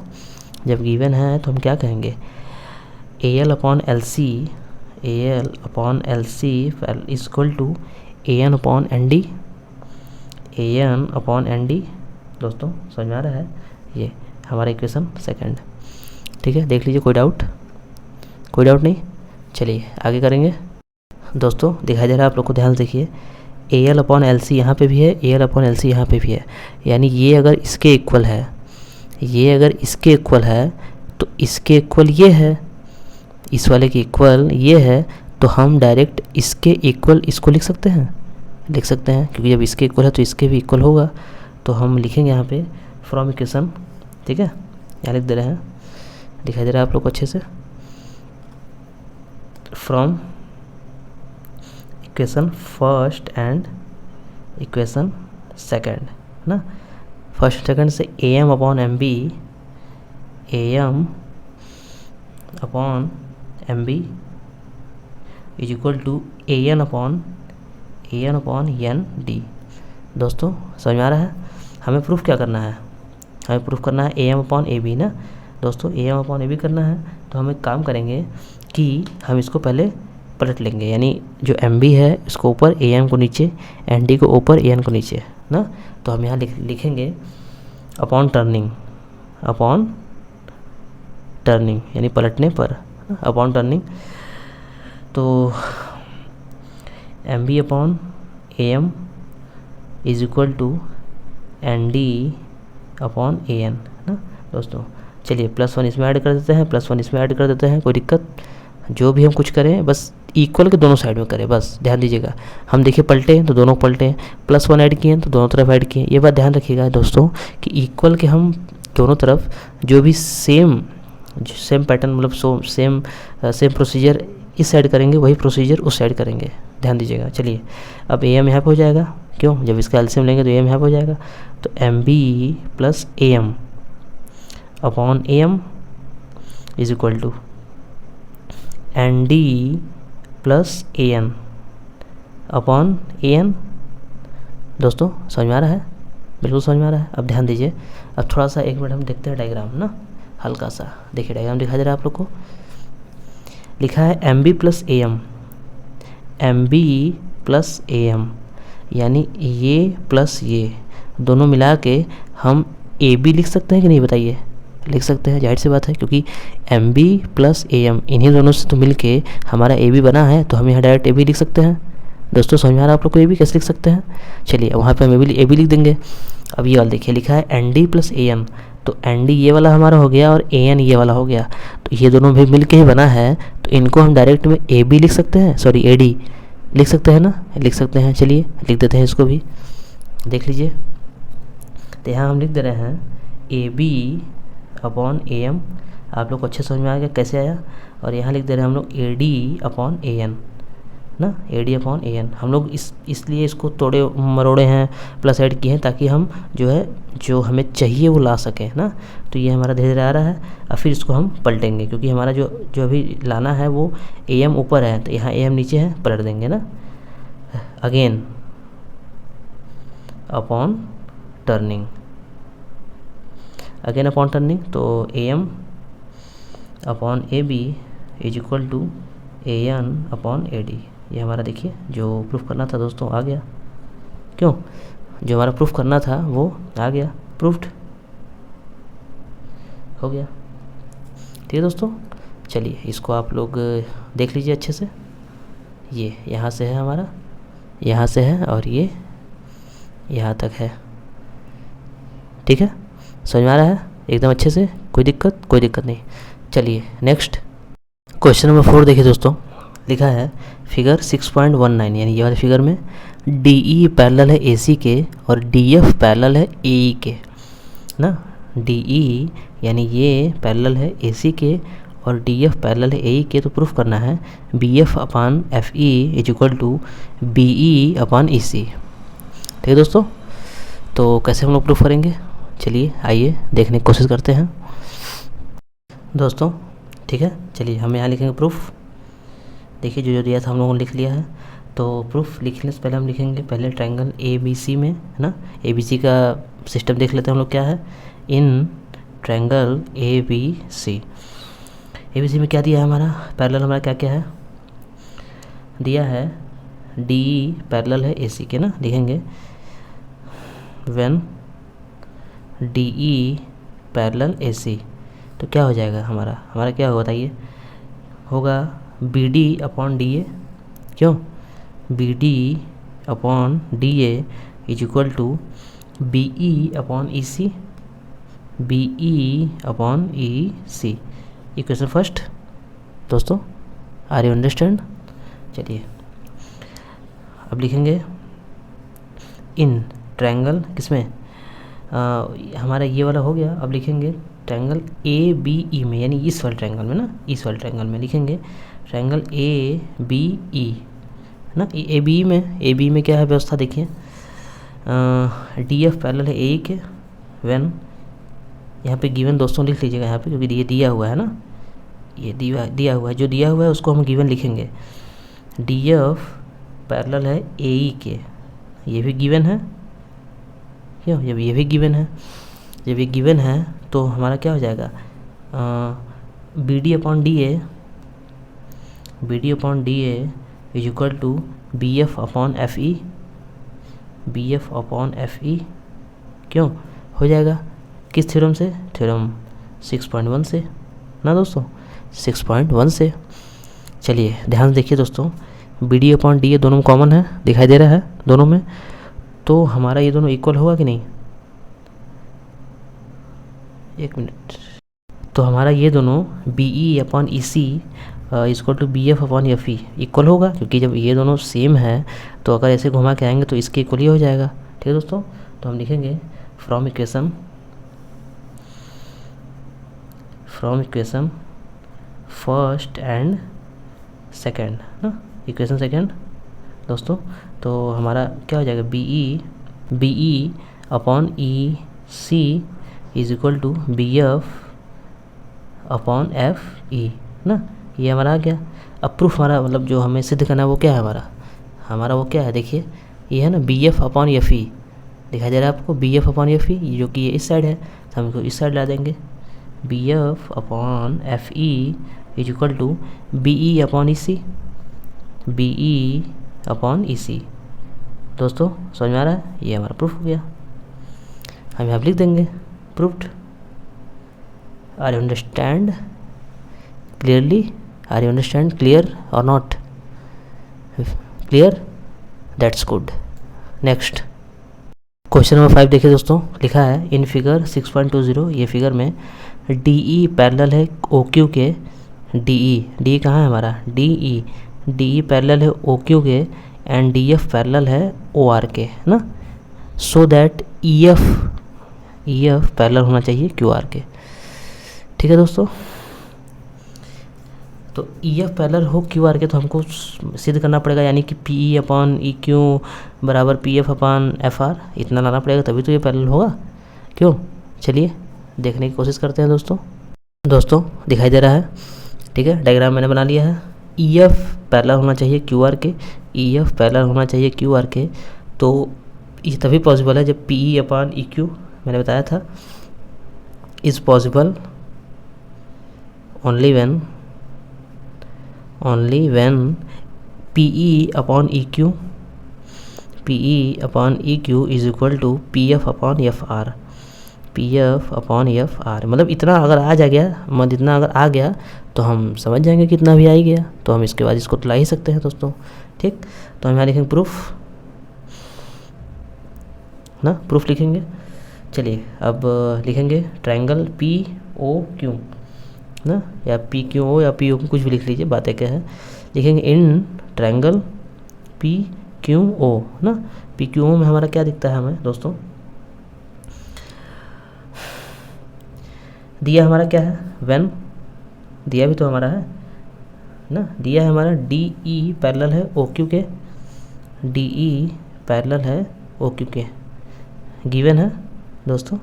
जब गिवन है तो हम क्या कहेंगे AL upon LC is equal to AN upon ND। दोस्तों समझ में आ रहा है? ये हमारा इक्वेशन सेकंड। ठीक है, देख लीजिए, कोई डाउट नहीं। चलिए आगे करेंगे दोस्तों। दिखाई दे रहा है आप लोग को, ध्यान से देखिए। AL अपॉन LC यहाँ पे भी है, AL अपॉन LC यहाँ पे भी है। यानी ये अगर इसके इक्वल है, तो इसके इक्वल ये है, इस वाले के इक्वल ये है, तो हम डायरेक्ट इसके इक्वल इसको लिख सकते हैं, क्योंकि जब इसके इक्वल है तो इसके भी इक्वल होगा। तो हम लिखेंगे यहाँ पे फ्रॉम इक्वेशन। ठीक है, यहाँ लिख दे रहे हैं, दिखाई दे रहा है आप लोग को अच्छे से। From equation first and equation second ना। फर्स्ट सेकंड से A M upon M B, A M upon M B is equal to A N upon N D. दोस्तों समझ में आ रहा है? हमें प्रूफ क्या करना है? हमें प्रूफ करना है A M upon A B ना दोस्तों, A M upon A B करना है। तो हम एक काम करेंगे कि हम इसको पहले पलट लेंगे, यानी जो एम बी है इसको ऊपर, ए एम को नीचे, एन डी को ऊपर, ए एन को नीचे ना। तो हम यहाँ लिखेंगे अपॉन टर्निंग यानी पलटने पर, अपॉन टर्निंग। तो M B upon A M is equal to N D upon A N ना दोस्तों। चलिए +1 इसमें ऐड कर देते हैं, +1 इसमें ऐड कर देते हैं, कोई दिक्कत? जो भी हम कुछ करें बस इक्वल के दोनों साइड में करें, बस ध्यान दीजिएगा। हम देखिए पलटे तो दोनों पलटे, +1 ऐड किए तो दोनों तरफ ऐड किए। ये बात ध्यान रखिएगा दोस्तों कि इक्वल के हम दोनों तरफ जो भी सेम पैटर्न, मतलब सेम प्रोसीजर इस साइड करेंगे, वही प्रोसीजर उस साइड करेंगे, ध्यान दीजिएगा। चलिए अब ए एम यहाँ पे हो जाएगा, क्यों? जब इसका एलसीएम लेंगे तो ए एम यहाँ पे हो जाएगा। तो M B plus A M upon A M is equal to N D plus A N upon A N. दोस्तों समझ में आ रहा है? बिल्कुल समझ में आ रहा है। अब ध्यान दीजिए, अब थोड़ा सा 1 मिनट हम देखते हैं डायग्राम ना, हल्का सा देखिए डायग्राम दिखा दे रहा है आप लोग को। लिखा है M B plus A M, M B plus A M यानी ये प्लस ये दोनों मिला के हम ए बी लिख सकते हैं कि नहीं बताइए? लिख सकते हैं, जाहिर सी बात है, क्योंकि M B plus A M इन्हीं दोनों से तो मिल के हमारा ए बी बना है, तो हम यहाँ डायरेक्ट ए बी लिख सकते हैं। दोस्तों समझ में आ रहा है आप लोग को ए बी कैसे लिख सकते हैं? चलिए वहाँ पे हम ए बी लिख देंगे। अब ये वाला देखिए, लिखा है N D plus A N, तो एन डी ये वाला हमारा हो गया और ए एन ये वाला हो गया, तो ये दोनों भी मिल के ही बना है, तो इनको हम डायरेक्ट में ए बी लिख सकते हैं, सॉरी ए डी लिख सकते हैं ना, लिख सकते हैं। चलिए लिख देते हैं इसको भी, देख लीजिए। तो यहाँ हम लिख दे रहे हैं A B upon A M, आप लोग को अच्छे समझ में आ गया कैसे आया। और यहाँ लिख दे रहे हैं हम लोग A D upon A N ना, A D upon A N. हम लोग इसलिए इसको तोड़े मरोड़े हैं, प्लस ऐड किए हैं, ताकि हम जो हमें चाहिए वो ला सकें ना। तो ये हमारा धीरे धीरे आ रहा है। अब फिर इसको हम पलटेंगे, क्योंकि हमारा जो अभी लाना है वो ए एम ऊपर है, तो यहाँ ए एम नीचे है, पलट देंगे ना। Again upon turning, again upon turning, तो A M upon A B is equal to A N upon A D. ये हमारा देखिए जो प्रूफ करना था दोस्तों आ गया, क्यों? जो हमारा प्रूफ करना था वो आ गया, प्रूफ्ड हो गया। ठीक है दोस्तों, चलिए इसको आप लोग देख लीजिए अच्छे से। ये यहाँ से है हमारा, यहाँ से है, और ये यहाँ तक है। ठीक है, समझ में आ रहा है एकदम अच्छे से? कोई दिक्कत नहीं। चलिए नेक्स्ट क्वेश्चन नंबर 4 देखिए दोस्तों। लिखा है फिगर 6.19, यानी ये वाले फिगर में डी ई पैरेलल है ए सी के और डी एफ पैरेलल है ए ई के ना। डी ई यानी ये पैरेलल है ए सी के और डी एफ पैरेलल है ए ई के, तो प्रूफ करना है B F upon F E is equal to B E upon E C. ठीक है दोस्तों, तो कैसे हम लोग प्रूफ करेंगे? चलिए आइए देखने की कोशिश करते हैं दोस्तों। ठीक है, चलिए हम यहाँ लिखेंगे प्रूफ। देखिए जो दिया था हम लोगों ने लिख लिया है। तो प्रूफ लिखने से पहले हम लिखेंगे पहले ट्रायंगल ए बी सी में, है ना। ए बी सी का सिस्टम देख लेते हैं हम लोग क्या है। इन ट्रायंगल ए बी सी में क्या दिया है हमारा? पैरेलल हमारा क्या क्या है दिया है? डी पैरेलल है ए सी के ना। लिखेंगे when D E parallel A C, तो क्या हो जाएगा हमारा क्या होगा बताइए? होगा B D upon D A, क्यों? B D upon D A is equal to B E upon E C, B E upon E C. Equation first दोस्तों, आर यू अंडरस्टैंड? चलिए अब लिखेंगे इन ट्रायंगल, किसमें? हमारा ये वाला हो गया। अब लिखेंगे ट्रायंगल ए बी ई में, यानी इस वाले ट्रायंगल में ना, इस वाले ट्रायंगल में लिखेंगे ट्रायंगल ए बी ई ना। ए बी में क्या है व्यवस्था देखिए, डी एफ पैरेलल है ए के व्हेन, यहाँ पे गिवन दोस्तों लिख लीजिएगा यहाँ पे, क्योंकि ये दिया हुआ है ना, ये दिया हुआ है, जो दिया हुआ है उसको हम गिवन लिखेंगे। डी एफ पैरेलल है ए ई के, ये भी गिवन है क्यों, जब ये भी गिवन है, जब ये गिवन है तो हमारा क्या हो जाएगा, B D upon D A, B D upon D A is equal to B F upon F E, B F upon F E क्यों हो जाएगा, किस थ्योरम से, थ्योरम 6.1 से ना दोस्तों, 6.1 से। चलिए ध्यान से देखिए दोस्तों, B D upon D A दोनों में कॉमन है, दिखाई दे रहा है दोनों में, तो हमारा ये दोनों इक्वल होगा कि नहीं, एक मिनट, तो हमारा ये दोनों B E upon E C equal to B F upon F E equal होगा, क्योंकि जब ये दोनों सेम है तो अगर ऐसे घुमा के आएंगे तो इसके इक्वल ही हो जाएगा। ठीक है दोस्तों, तो हम लिखेंगे from equation first and second ना, इक्वेशन सेकेंड दोस्तों, तो हमारा क्या हो जाएगा, B E upon E C is equal to B F upon F E ना, ये हमारा आ गया। अब प्रूफ हमारा मतलब जो हमें सिद्ध करना है वो क्या है, हमारा वो क्या है, देखिए ये है ना B F upon F E, दिखाई दे रहा है आपको, B F upon F E, जो कि ये इस साइड है तो हम इसको इस साइड ला देंगे, B F upon F E is equal to B E upon E C, B E upon E C. दोस्तों समझ में आ रहा है, ये हमारा प्रूफ हो गया, हम यहाँ लिख देंगे proofed. Are you understand clearly, are you understand clear और not clear, that's good. Next question number 5 देखिए दोस्तों, लिखा है इन फिगर 6.20, ये फिगर में डी ई पैरेलल है ओ क्यू के, डी कहाँ है हमारा, डी ई पैरेलल है ओ क्यू के एंड डी एफ पैरेलल है ओ आर के ना, so that E F parallel होना चाहिए क्यू आर के। ठीक है दोस्तों, तो ई एफ पैरेलल हो क्यू आर के तो हमको सिद्ध करना पड़ेगा, यानी कि P E upon E Q बराबर P F upon F R, इतना लाना पड़ेगा तभी तो ये पैरेलल होगा क्यों। चलिए देखने की कोशिश करते हैं दोस्तों दिखाई दे रहा है, ठीक है, डायग्राम मैंने बना लिया है। ई एफ पैरेलल होना चाहिए क्यू आर के, ई एफ पैरेलल होना चाहिए क्यू आर के, तो ये तभी पॉसिबल है जब P E upon E Q मैंने बताया था is possible only when P E upon E Q is equal to P F upon F R, मतलब इतना अगर आ गया तो हम समझ जाएंगे कि इतना भी आ ही गया, तो हम इसके बाद इसको तो ला ही सकते हैं दोस्तों। ठीक, तो हम यहाँ लिखेंगे प्रूफ ना, प्रूफ लिखेंगे। चलिए अब लिखेंगे ट्रायंगल पी ओ क्यू ना, या पी क्यू ओ या पी ओ कुछ भी लिख लीजिए, बातें क्या है, लिखेंगे in triangle P Q O ना, पी क्यू ओ में हमारा क्या दिखता है हमें दोस्तों, दिया हमारा क्या है, व्हेन दिया भी तो हमारा है ना, दिया है हमारा डी ई पैरेलल है ओ क्यू के, डी ई पैरेलल है ओ क्यू के, गिवन है दोस्तों,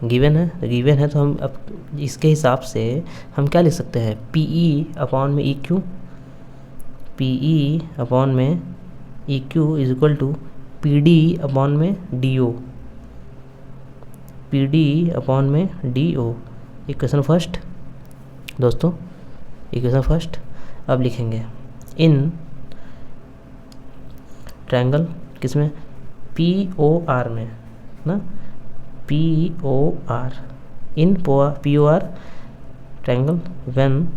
गिवन है तो हम अब इसके हिसाब से हम क्या लिख सकते हैं, पी ई अपॉन में E Q, P E upon में E Q is equal to P D upon में D O, P D upon में डी ओ। इक्वेशन फर्स्ट दोस्तों, इक्वेशन फर्स्ट। अब लिखेंगे इन ट्रायंगल किसमें, पी ओ आर में ना, P O R, in P O R triangle when,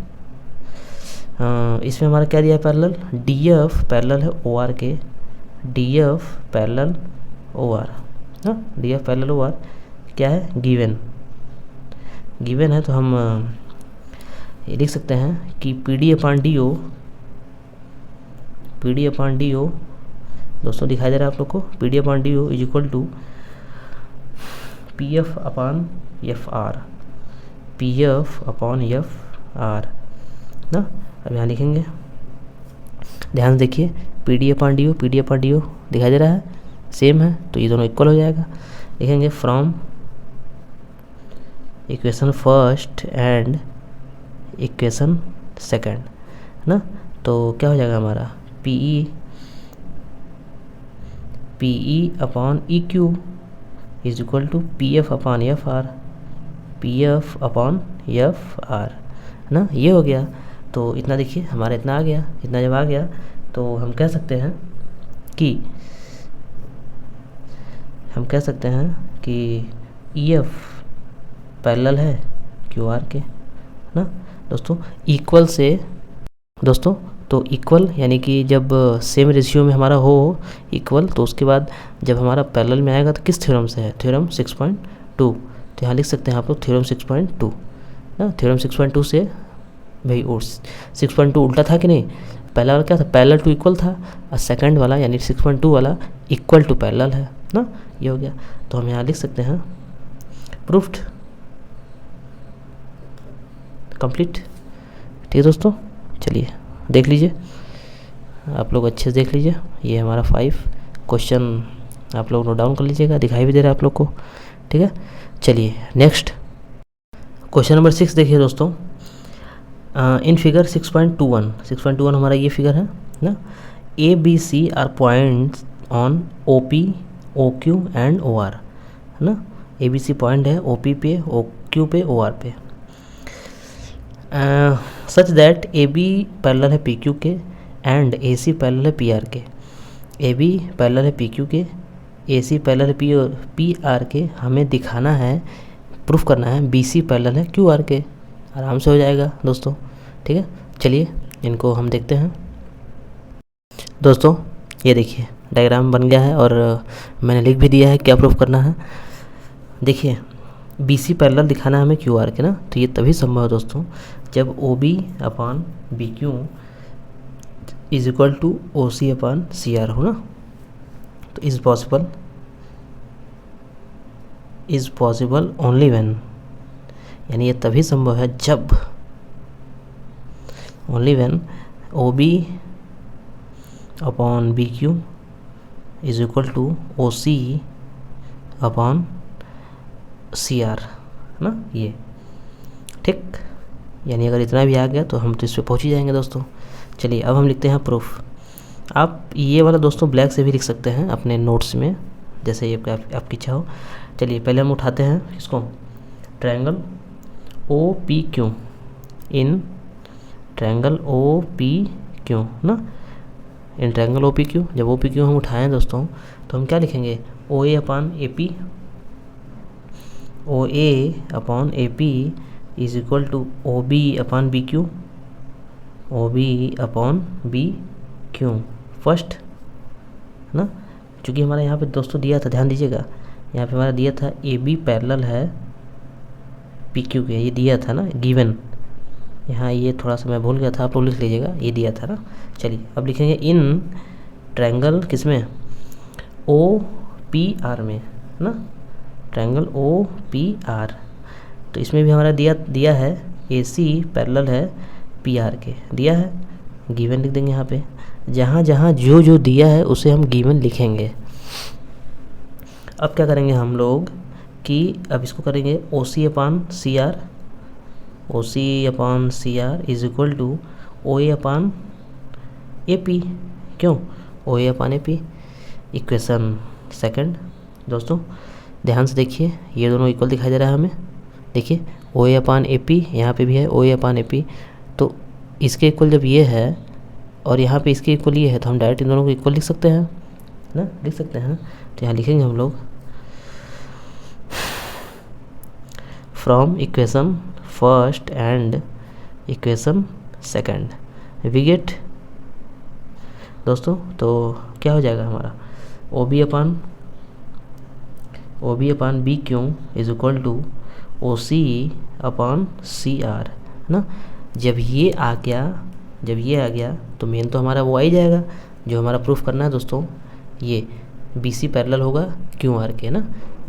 इसमें हमारा क्या दिया है पैरेलल, डी एफ पैरेलल है ओ आर के, D F parallel O R ना, D F parallel O R क्या है, गिवन है, तो हम ये लिख सकते हैं कि P D upon D O दोस्तों दिखाई दे रहा है आप लोग को, P D upon D O is equal to P F upon F R, P F upon F R ना। अब यहाँ लिखेंगे, ध्यान से देखिए, P D upon D O दिखाई दे रहा है, सेम है, तो ये दोनों इक्वल हो जाएगा। लिखेंगे from equation first and equation second, है ना। तो क्या हो जाएगा हमारा P upon E Q is equal to P F upon F R, P F upon F R, है ना। ये हो गया। तो इतना देखिए हमारा इतना आ गया। इतना जब आ गया तो हम कह सकते हैं कि ई एफ पैरेलल है क्यू आर के, ना दोस्तों। इक्वल से दोस्तों, तो इक्वल यानी कि जब सेम रेशियो में हमारा हो इक्वल, तो उसके बाद जब हमारा पैरेलल में आएगा तो किस थ्योरम से है, थ्योरम 6.2। तो यहाँ लिख सकते हैं आप लोग थ्योरम 6.2 ना। थ्योरम 6.2 से भाई 6.2 उल्टा था कि नहीं, पहला वाला क्या था, पैरेलल टू इक्वल था, और सेकंड वाला यानी 6.2 वाला इक्वल टू पैरेलल है ना। ये हो गया। तो हम यहाँ लिख सकते हैं प्रूफ्ड, कंप्लीट। ठीक है दोस्तों, चलिए देख लीजिए, आप लोग अच्छे से देख लीजिए। ये हमारा 5 क्वेश्चन आप लोग नोट डाउन कर लीजिएगा, दिखाई भी दे रहा है आप लोग को। ठीक है, चलिए नेक्स्ट क्वेश्चन नंबर 6 देखिए दोस्तों। इन फिगर 6.21 हमारा ये फिगर है ना। A B C are points on O P O Q and O R, है ना। ए बी सी पॉइंट है ओ पी पे, ओ क्यू पे, ओ आर पे। Such that A B parallel है पी क्यू के एंड ए सी पैरेलल है P R के। ए बी पैरेलल है पी क्यू के, ए सी पैरेलल है पी आर के। हमें दिखाना है, प्रूफ करना है बी सी पैरेलल है क्यू आर के। आराम से हो जाएगा दोस्तों। ठीक है, चलिए इनको हम देखते हैं दोस्तों। ये देखिए डायग्राम बन गया है और मैंने लिख भी दिया है क्या प्रूफ करना है। देखिए बी सी पैरेलल दिखाना है हमें क्यू आर के ना। तो ये तभी संभव है दोस्तों जब O B upon B Q is equal to O C upon C R हो ना। तो इज़ पॉसिबल ओनली व्हेन, यानी ये तभी संभव है जब, only when O B upon B Q is equal to O C upon C R, है ना। ये ठीक, यानी अगर इतना भी आ गया तो हम तो इस पर पहुँच ही जाएंगे दोस्तों। चलिए अब हम लिखते हैं प्रूफ। आप ये वाला दोस्तों ब्लैक से भी लिख सकते हैं अपने नोट्स में, जैसे ये आपकी इच्छा हो। चलिए पहले हम उठाते हैं इसको, triangle O P Q, in triangle O P Q ना, in triangle O P Q. जब ओ पी क्यू हम उठाएँ दोस्तों तो हम क्या लिखेंगे, O A upon A P, O A upon A P is equal to O B upon B Q, O B upon B Q first, है ना। चूँकि हमारा यहाँ पे दोस्तों दिया था, ध्यान दीजिएगा, यहाँ पे हमारा दिया था ए बी पैरेलल है पी क्यू के, ये दिया था ना गिवन। यहाँ ये थोड़ा सा मैं भूल गया था, आप लोग लिख लीजिएगा, ये दिया था ना। चलिए अब लिखेंगे इन ट्रायंगल किसमें, ओ पी आर में, है ना, ट्रायंगल ओ पी आर। तो इसमें भी हमारा दिया है ए सी पैरेलल है पी आर के, दिया है, गिवन लिख देंगे यहाँ पे। जहाँ जहाँ जो जो दिया है उसे हम गिवन लिखेंगे। अब क्या करेंगे हम लोग कि अब इसको करेंगे O C upon C R, O C upon C R is equal to O A upon A P. क्यों, O A upon A P. Equation second दोस्तों ध्यान से देखिए, ये दोनों इक्वल दिखाई दे रहा है हमें। देखिए ओ ए अपॉन ए पी, यहाँ पर भी है ओ ए अपॉन ए पी। तो इसके इक्वल जब ये है और यहाँ पे इसके इक्वल ये है तो हम डायरेक्ट इन दोनों को इक्वल लिख सकते हैं ना, लिख सकते हैं। तो यहाँ लिखेंगे हम लोग from equation first and equation second we get दोस्तों। तो क्या हो जाएगा हमारा, O B upon B Q is equal to O C upon C R, है ना। जब ये आ गया तो मेन तो हमारा वो आ ही जाएगा जो हमारा प्रूफ करना है दोस्तों। ये बी सी पैरेलल होगा क्यू आर के ना,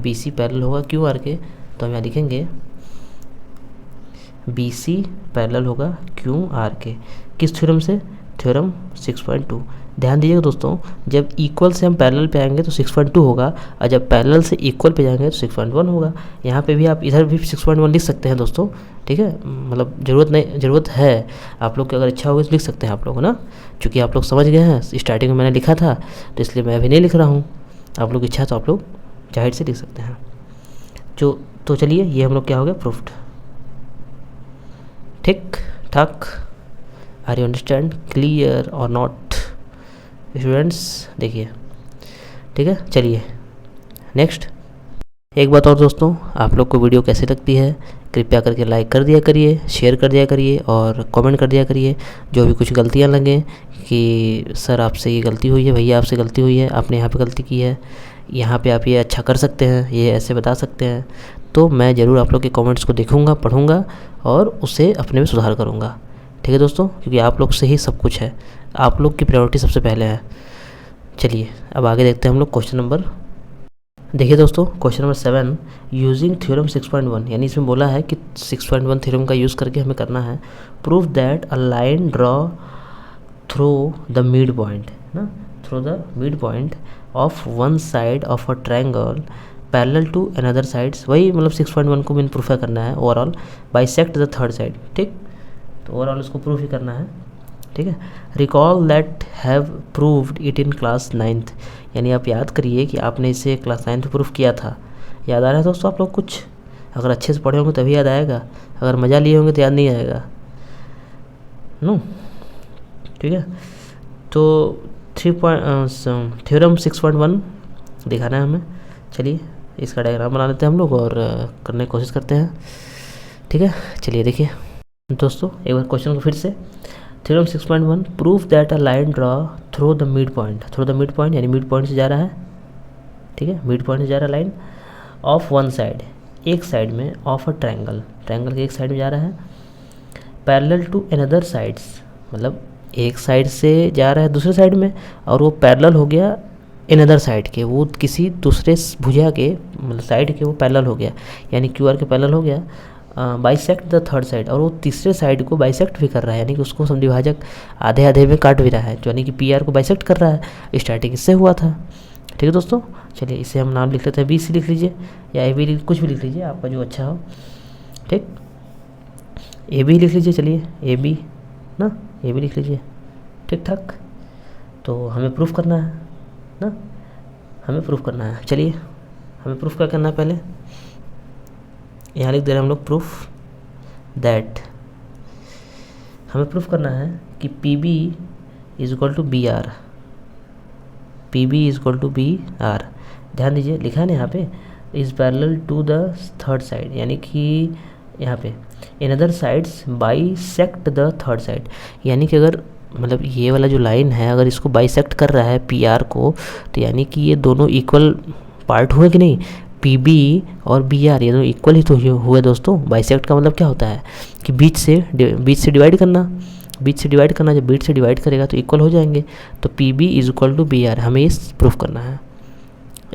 बी सी पैरेलल होगा क्यू आर के। तो हम यहाँ लिखेंगे बी सी पैरेलल होगा क्यू आर के, किस थ्योरम से, थ्योरम 6.2। ध्यान दीजिएगा दोस्तों, जब इक्वल से हम पैरेलल पे आएंगे तो 6.2 होगा, और जब पैरेलल से इक्वल पे जाएंगे तो 6.1 होगा। यहाँ पे भी आप इधर भी 6.1 लिख सकते हैं दोस्तों, ठीक है। मतलब ज़रूरत है आप लोग की, अगर इच्छा होगी तो लिख सकते हैं आप लोग ना, क्योंकि आप लोग समझ गए हैं, स्टार्टिंग में मैंने लिखा था तो इसलिए मैं अभी नहीं लिख रहा हूँ। आप लोग इच्छा तो आप लोग जाहिर से लिख सकते हैं। तो चलिए, ये हम लोग क्या हो गया, प्रूफ्ड। ठीक ठाक। आर यू अंडरस्टैंड, क्लियर और नॉट स्टूडेंट्स? देखिए, ठीक है। चलिए नेक्स्ट। एक बात और दोस्तों, आप लोग को वीडियो कैसी लगती है कृपया करके लाइक कर दिया करिए, शेयर कर दिया करिए और कमेंट कर दिया करिए। जो भी कुछ गलतियां लगें कि सर आपसे ये गलती हुई है, भैया आपसे गलती हुई है, आपने यहाँ पे गलती की है, यहाँ पे आप ये अच्छा कर सकते हैं, ये ऐसे बता सकते हैं, तो मैं ज़रूर आप लोग के कमेंट्स को देखूँगा, पढ़ूँगा और उसे अपने में सुधार करूँगा। ठीक है दोस्तों, क्योंकि आप लोग से ही सब कुछ है, आप लोग की प्रायोरिटी सबसे पहले है। चलिए अब आगे देखते हैं हम लोग क्वेश्चन नंबर। देखिए दोस्तों, क्वेश्चन नंबर 7, यूजिंग थ्योरम 6.1, यानी इसमें बोला है कि 6.1 थ्योरम का यूज़ करके हमें करना है prove that a line draw through the mid point, ना, through the mid point of one side of a triangle parallel to another sides. वही मतलब 6.1 को मैंने प्रूफ करना है overall, bisect the third side. ठीक, तो ओवरऑल इसको प्रूफ ही करना है। ठीक है। Recall that have proved it in class 9th, यानी आप याद करिए कि आपने इसे क्लास 9th में प्रूफ किया था। याद आ रहा है दोस्तों आप लोग कुछ? अगर अच्छे से पढ़े होंगे तभी याद आएगा, अगर मज़ा लिए होंगे तो याद नहीं आएगा। नो, ठीक है। तो थ्योरम 6.1 दिखाना है हमें। चलिए इसका डायग्राम बना लेते हैं हम लोग और करने की कोशिश करते हैं। ठीक है, चलिए देखिए दोस्तों एक बार क्वेश्चन को फिर से। Theorem 6.1, proof that a line draw through the mid point. Through the mid point यानी मिड पॉइंट से जा रहा है, ठीक है, मिड पॉइंट से जा रहा है लाइन, ऑफ वन साइड, एक साइड में, ऑफ अ ट्रायंगल, ट्रायंगल के एक साइड में जा रहा है, पैरेलल टू अनदर साइड्स, मतलब एक साइड से जा रहा है दूसरे साइड में और वो पैरेलल हो गया अनदर साइड के, वो किसी दूसरे भुजा के मतलब साइड के वो पैरेलल हो गया, यानी क्यू आर के पैरेलल हो गया, बाइसेक्ट द थर्ड साइड, और वो तीसरे साइड को बाइसेक्ट भी कर रहा है, यानी कि उसको समद्विभाजक आधे आधे में काट भी रहा है, यानी कि पी आर को बाइसेक्ट कर रहा है। स्टार्टिंग इससे हुआ था। ठीक है दोस्तों, चलिए इसे हम नाम लिख लेते हैं, बी सी लिख लीजिए या ए बी, कुछ भी लिख लीजिए आपका जो अच्छा हो। ठीक, ए बी लिख लीजिए, चलिए ए बी ना, ए बी लिख लीजिए। ठीक ठाक। तो हमें प्रूफ करना है ना, हमें प्रूफ करना है। चलिए हमें प्रूफ क्या करना है, पहले यहाँ लिख दे रहे हैं हम लोग, प्रूफ दैट, हमें प्रूफ करना है कि P B is equal to B R, P B is equal to B R. ध्यान दीजिए लिखा है ना यहाँ पे, is parallel to the third side, यानी कि यहाँ पे in other sides bisect the third side, यानी कि अगर मतलब ये वाला जो लाइन है अगर इसको बाइसेक्ट कर रहा है पी आर को, तो यानी कि ये दोनों इक्वल पार्ट हुए कि नहीं, पी बी और बी आर ये दोनों इक्वल ही तो हुए दोस्तों। बाइसेक्ट का मतलब क्या होता है कि बीच से डिवाइड करना, बीच से डिवाइड करना, जब बीच से डिवाइड करेगा तो इक्वल हो जाएंगे। तो P B is equal to B R, हमें ये प्रूफ करना है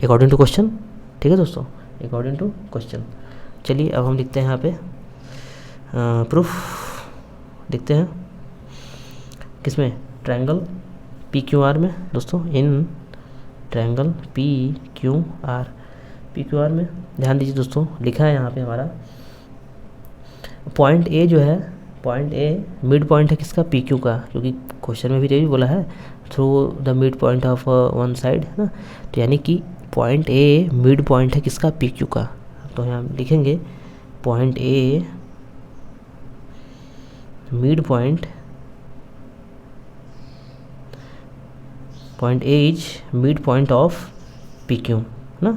अकॉर्डिंग टू क्वेश्चन। ठीक है दोस्तों, अकॉर्डिंग टू क्वेश्चन। चलिए अब हम लिखते हैं यहाँ पे प्रूफ, लिखते हैं किसमें, ट्रायंगल पी क्यू आर में दोस्तों, इन triangle P Q are, P Q R में ध्यान दीजिए दोस्तों, लिखा है यहाँ पे हमारा पॉइंट ए जो है, पॉइंट ए मिड पॉइंट है किसका, पी क्यू का, क्योंकि क्वेश्चन में भी यही बोला है through the mid point of one side, है ना। तो यानी कि पॉइंट ए मिड पॉइंट है किसका, पी क्यू का। तो यहाँ लिखेंगे point A mid point, point A is mid point of P Q ना,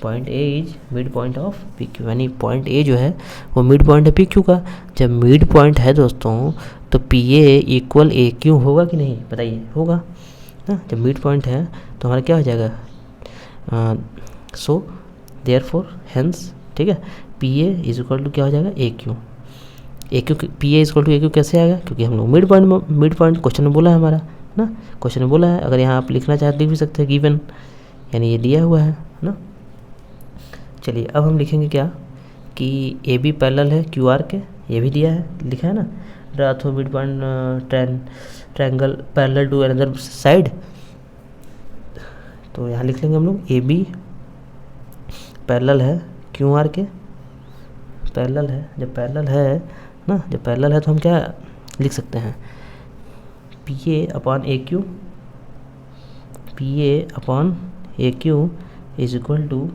point A is mid point of P Q, यानी पॉइंट ए जो है वो मिड पॉइंट है पी क्यू का। जब मिड पॉइंट है दोस्तों तो P A equal A Q होगा कि नहीं, बताइए, होगा ना। जब मिड पॉइंट है तो हमारा क्या हो जाएगा, सो देयरफॉर हेंस, ठीक है, P A is equal to क्या हो जाएगा, A Q. A Q, P A is equal to A Q कैसे आएगा, क्योंकि हम लोग मिड पॉइंट क्वेश्चन में बोला है हमारा ना, क्वेश्चन में बोला है। अगर यहाँ आप लिखना चाहते लिख भी सकते हैं गिवन, यानी ये दिया हुआ है ना। चलिए अब हम लिखेंगे क्या कि ए बी पैरेलल है क्यू आर के, ये भी दिया है, लिखा है ना, draw through mid point triangle parallel to another side, तो यहाँ लिख लेंगे हम लोग ए बी पैरेलल है क्यू आर के, पैरेलल है, जब पैरेलल है ना, जब पैरेलल है तो हम क्या लिख सकते हैं, P A upon A Q, P A upon A Q is equal to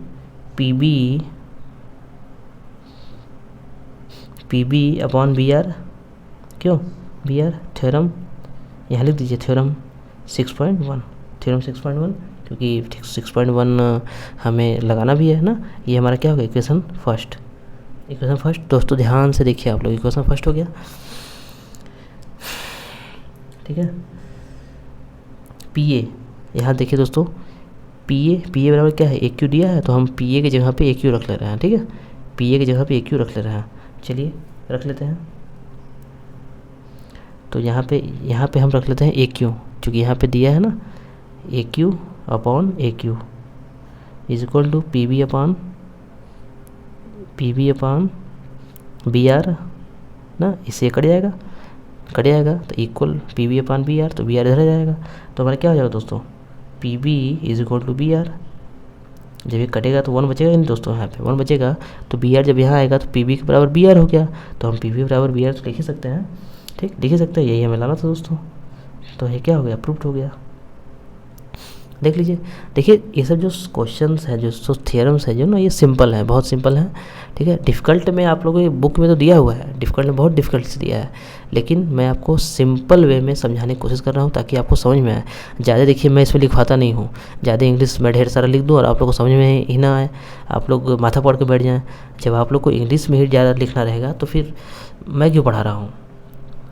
P B upon B R, क्यों बी आर थ्योरम, यहाँ लिख दीजिए थ्योरम 6.1, थ्योरम 6.1, क्योंकि 6.1 हमें लगाना भी है ना। ये हमारा क्या हो गया, इक्वेशन फर्स्ट, इक्वेशन फर्स्ट। दोस्तों ध्यान से देखिए आप लोग, इक्वेशन फर्स्ट हो गया, ठीक है। पी ए, यहाँ देखिए दोस्तों, पी ए बराबर क्या है, ए क्यू दिया है, तो हम पी ए की जगह पे ए क्यू रख ले रहे हैं, ठीक है, पी ए की जगह पे ए क्यू रख ले रहे हैं। चलिए रख लेते हैं, तो यहाँ पे हम रख लेते हैं ए क्यू, क्योंकि यहाँ पे दिया है ना A Q upon A Q is equal to P B upon B R ना, इससे कट जाएगा तो equal P B upon B R, तो बी आर इधर आ जाएगा, तो हमारा क्या हो जाएगा दोस्तों, P B is equal to B R. जब ये कटेगा तो 1 बचेगा नहीं दोस्तों, यहाँ पे 1 बचेगा, तो बी आर जब यहाँ आएगा तो पी बी के बराबर बी आर हो गया, तो हम पी बी बराबर बी आर तो लिख ही सकते हैं, ठीक, लिख ही सकते हैं, यही हमें लाना था दोस्तों। तो ये क्या हो गया, प्रूव्ड हो गया। देख लीजिए, देखिए ये सब जो क्वेश्चंस है, जो थियरम्स है जो ना, ये सिंपल है, बहुत सिंपल है, ठीक है। डिफ़िकल्ट में आप लोगों की बुक में तो दिया हुआ है, डिफ़िकल्ट में बहुत डिफ़िकल्ट से दिया है, लेकिन मैं आपको सिंपल वे में समझाने की कोशिश कर रहा हूँ ताकि आपको समझ में आए। ज़्यादा देखिए मैं इसमें लिखवाता नहीं हूँ, ज़्यादा इंग्लिश में ढेर सारा लिख दूँ और आप लोग को समझ में ही ना आए, आप लोग माथा पड़ के बैठ जाएँ। जब आप लोग को इंग्लिश में ही ज़्यादा लिखना रहेगा तो फिर मैं क्यों पढ़ा रहा हूँ,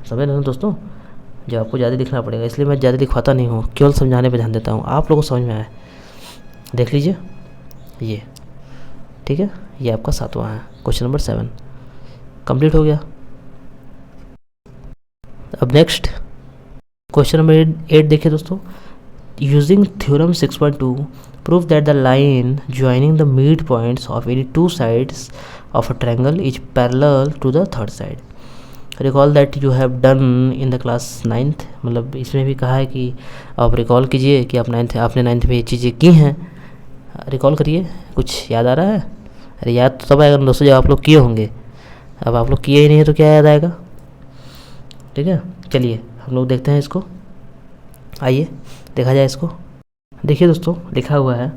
समझ रहे हो दोस्तों, जब आपको ज़्यादा लिखना पड़ेगा, इसलिए मैं ज़्यादा लिखवाता नहीं हूँ, केवल समझाने पे ध्यान देता हूँ, आप लोगों को समझ में आए। देख लीजिए ये, ठीक है, ये आपका 7वां है, क्वेश्चन नंबर 7 कंप्लीट हो गया। अब नेक्स्ट क्वेश्चन नंबर 8 देखिए दोस्तों, using theorem 6.2 prove that the line joining the mid points of any two sides of a triangle is parallel to the third side. Recall that you have done in the class 9th, मतलब इसमें भी कहा है कि आप recall कीजिए कि आपने 9th में ये चीज़ें की हैं, रिकॉल करिए। कुछ याद आ रहा है? अरे याद तो तब आएगा दोस्तों जब आप लोग किए होंगे, अब आप लोग किए ही नहीं है तो क्या याद आएगा, ठीक है। चलिए हम लोग देखते हैं इसको, आइए देखा जाए इसको। देखिए दोस्तों लिखा हुआ है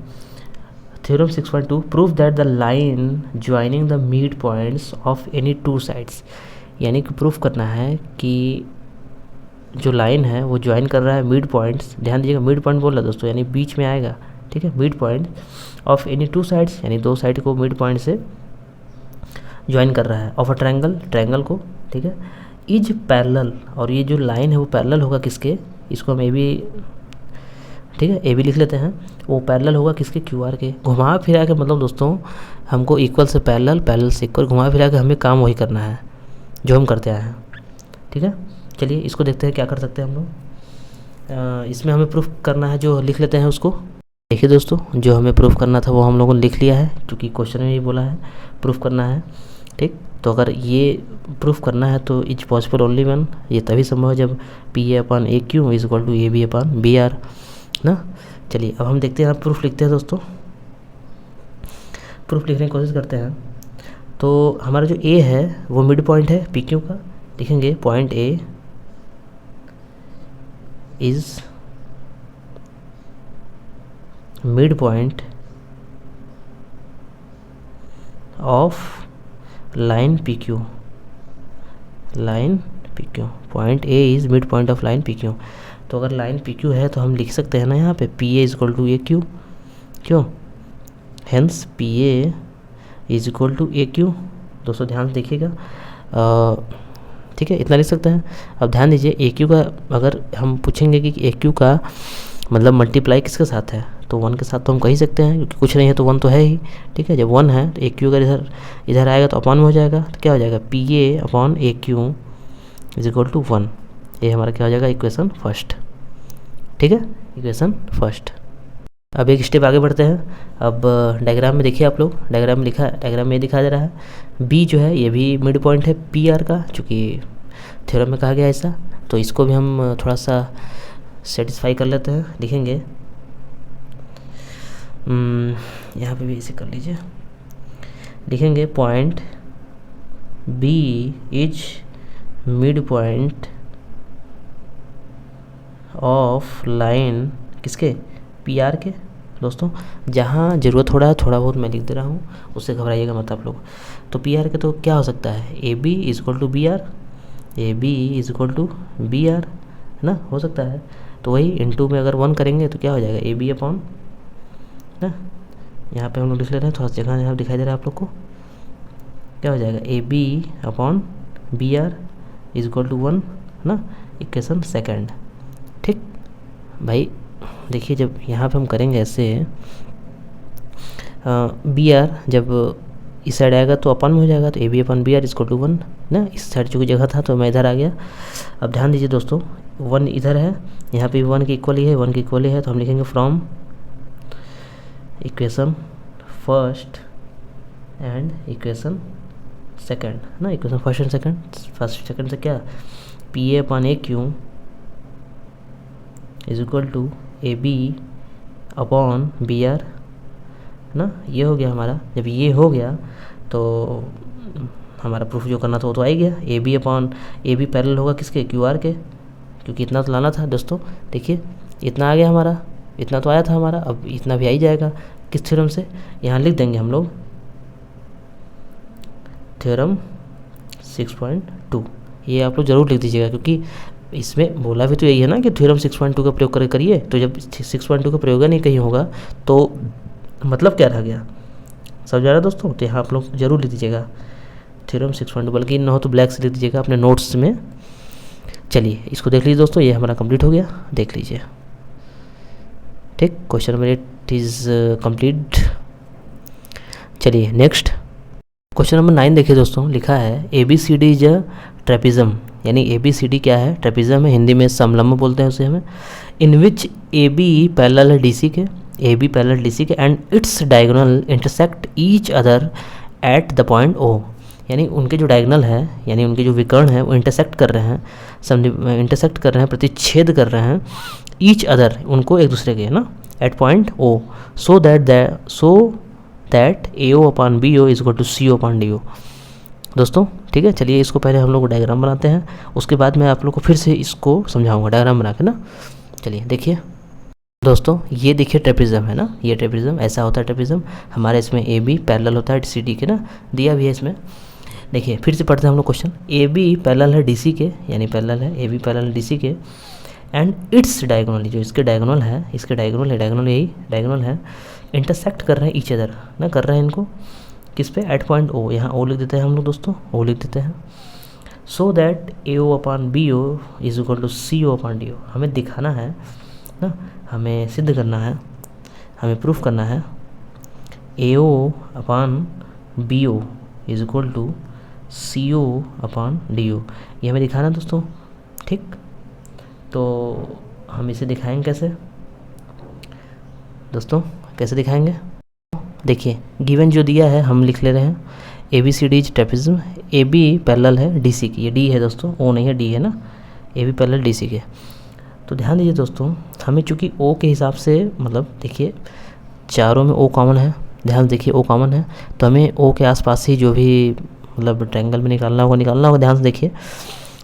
theorem 6.2 prove that the line joining the mid points of any two sides, यानी कि प्रूफ करना है कि जो लाइन है वो ज्वाइन कर रहा है मिड पॉइंट्स, ध्यान दीजिएगा मिड पॉइंट बोल रहा है दोस्तों, यानी बीच में आएगा, ठीक है, mid point of any two sides, यानी दो साइड को मिड पॉइंट से ज्वाइन कर रहा है, ऑफ अ ट्रायंगल को, ठीक है, इज पैरेलल, और ये जो लाइन है वो पैरेलल होगा किसके, इसको हम ए बी, ठीक है, ए बी लिख लेते हैं, वो पैरेलल होगा किसके, क्यू आर के। घुमा फिरा के मतलब दोस्तों हमको इक्वल से पैरेलल से इक्वल, घुमा फिरा के हमें काम वही करना है जो हम करते आए हैं, ठीक है। चलिए इसको देखते हैं क्या कर सकते हैं हम लोग। इसमें हमें प्रूफ करना है, जो लिख लेते हैं उसको। देखिए दोस्तों जो हमें प्रूफ करना था वो हम लोगों ने लिख लिया है, क्योंकि क्वेश्चन में ही बोला है प्रूफ करना है, ठीक। तो अगर ये प्रूफ करना है तो इज पॉसिबल ओनली वन, ये तभी संभव है जब P A upon A Q is equal to A B upon B R ना। चलिए अब हम देखते हैं, प्रूफ लिखते हैं दोस्तों, प्रूफ लिखने की कोशिश करते हैं। तो हमारा जो ए है वो मिड पॉइंट है पी क्यू का, लिखेंगे point A is mid point of line P Q, point A is mid point of line P Q. तो अगर लाइन पी क्यू है तो हम लिख सकते हैं ना यहाँ पे P A is equal to A Q, क्यों, hence P A is equal to A Q. दोस्तों ध्यान से देखिएगा, ठीक है, इतना लिख सकते हैं। अब ध्यान दीजिए ए क्यू का अगर हम पूछेंगे कि ए क्यू का मतलब मल्टीप्लाई किसके साथ है, तो 1 के साथ तो हम कह ही सकते हैं, क्योंकि कुछ नहीं है तो 1 तो है ही, ठीक है। जब 1 है तो ए क्यू अगर इधर आएगा तो अपॉन में हो जाएगा, तो क्या हो जाएगा P A upon A Q is equal to 1। ये हमारा क्या हो जाएगा, इक्वेशन फर्स्ट, ठीक है, इक्वेशन फर्स्ट। अब एक स्टेप आगे बढ़ते हैं। अब डायग्राम में देखिए आप लोग, डायग्राम में दिखाया जा रहा है बी जो है ये भी मिड पॉइंट है पी आर का, चूँकि थ्योरम में कहा गया ऐसा, तो इसको भी हम थोड़ा सा सेटिस्फाई कर लेते हैं। लिखेंगे यहाँ पे भी ऐसे कर लीजिए, लिखेंगे point B is mid point of line किसके, पी आर के। दोस्तों जहाँ ज़रूरत हो रहा है थोड़ा बहुत मैं लिख दे रहा हूँ, उससे घबराइएगा मत आप लोग। तो पी आर के तो क्या हो सकता है, A B is equal to B R, A B is equal to B R, है ना, हो सकता है। तो वही इनटू में अगर 1 करेंगे तो क्या हो जाएगा, ए बी अपॉन ना, यहाँ पे हम लोग लिख ले रहे हैं, थोड़ा सा जगह यहाँ दिखाई दे रहा है आप लोग को, क्या हो जाएगा, A B upon B R is equal to 1 ना, इक्वेशन सेकंड। ठीक भाई, देखिए जब यहाँ पे हम करेंगे ऐसे बी आर जब इस साइड आएगा तो अपन में हो जाएगा, तो A B upon B R इसको टू 1 ना, इस साइड चूँकि जगह था तो मैं इधर आ गया। अब ध्यान दीजिए दोस्तों, 1 इधर है, यहाँ पे 1 के इक्वल ही है, 1 के इक्वल ही है, तो हम लिखेंगे from equation first and equation second ना, equation first and second, first second से क्या, P A upon A Q is equal to A B upon B R ना, ये हो गया हमारा। जब ये हो गया तो हमारा प्रूफ जो करना था वो तो आ ही गया, A B upon A B parallel होगा किसके, क्यू आर के, क्योंकि इतना तो लाना था दोस्तों। देखिए इतना आ गया हमारा, इतना तो आया था हमारा, अब इतना भी आ ही जाएगा। किस थ्योरम से, यहाँ लिख देंगे हम लोग थ्योरम 6.2, ये आप लोग ज़रूर लिख दीजिएगा, क्योंकि इसमें बोला भी तो यही है ना कि थ्योरम 6.2 का प्रयोग करके करिए। तो जब 6.2 का प्रयोग नहीं कहीं होगा तो मतलब क्या रह गया, समझ आ रहा है दोस्तों। तो यहाँ आप लोग जरूर लिख दीजिएगा थ्योरम 6.2, बल्कि न हो तो ब्लैक से लिख दीजिएगा अपने नोट्स में। चलिए इसको देख लीजिए दोस्तों, ये हमारा कंप्लीट हो गया, देख लीजिए। ठीक, क्वेश्चन नंबर 8 इज़ कंप्लीट। चलिए नेक्स्ट क्वेश्चन नंबर 9 देखिए दोस्तों, लिखा है A B C D is a trapezium, यानी ए बी सी डी क्या है, ट्रेपिज्म है, हिंदी में समलम्ब बोलते हैं उसे हमें। In which A B parallel है डी सी के, A B parallel D C के, and its diagonal intersect each other at the point O, यानी उनके जो डायगोनल है, यानी उनके जो विकर्ण हैं वो इंटरसेक्ट कर रहे हैं, इंटरसेक्ट कर रहे हैं, प्रतिच्छेद कर रहे हैं, ईच अदर उनको एक दूसरे के ना, at point O, so that A O upon B O is equal to C O upon D O. दोस्तों ठीक है, चलिए इसको पहले हम लोग डायग्राम बनाते हैं, उसके बाद मैं आप लोग को फिर से इसको समझाऊंगा डायग्राम बना के ना। चलिए देखिए दोस्तों, ये देखिए ट्रेपिज्म है ना, ये ट्रेपिज्म ऐसा होता है ट्रेपिज्म हमारे, इसमें ए बी पैरेलल होता है सी डी के ना, दिया भी है इसमें। देखिए फिर से पढ़ते हैं हम लोग क्वेश्चन, ए बी पैरेलल है डी सी के, यानी पैरेलल है A B parallel D C के, एंड इट्स डायगोनल, जो इसके डायगोनल है, इसके डायगोनल है, डायगोनल यही डायगोनल है, इंटरसेक्ट कर रहे हैं ईच अदर ना, कर रहे हैं इनको किस पे, एट पॉइंट ओ, यहाँ ओ लिख देते हैं हम लोग दोस्तों, ओ लिख देते हैं। So that A O upon B O is equal to C O upon D O, हमें दिखाना है ना, हमें सिद्ध करना है, हमें प्रूफ करना है A O upon B O is equal to C O upon D O, ये हमें दिखाना है दोस्तों। ठीक, तो हम इसे दिखाएंगे कैसे दोस्तों, कैसे दिखाएंगे, देखिए गिवन जो दिया है हम लिख ले रहे हैं, A B C D is trapezium, A B parallel है डी सी की, ये डी है दोस्तों, ओ नहीं है डी है ना, A B parallel D C के। तो ध्यान दीजिए दोस्तों, हमें चूँकि ओ के हिसाब से, मतलब देखिए चारों में ओ कॉमन है, ध्यान देखिए ओ कॉमन है, तो हमें ओ के आसपास ही जो भी मतलब ट्रायंगल में निकालना होगा, ध्यान से देखिए।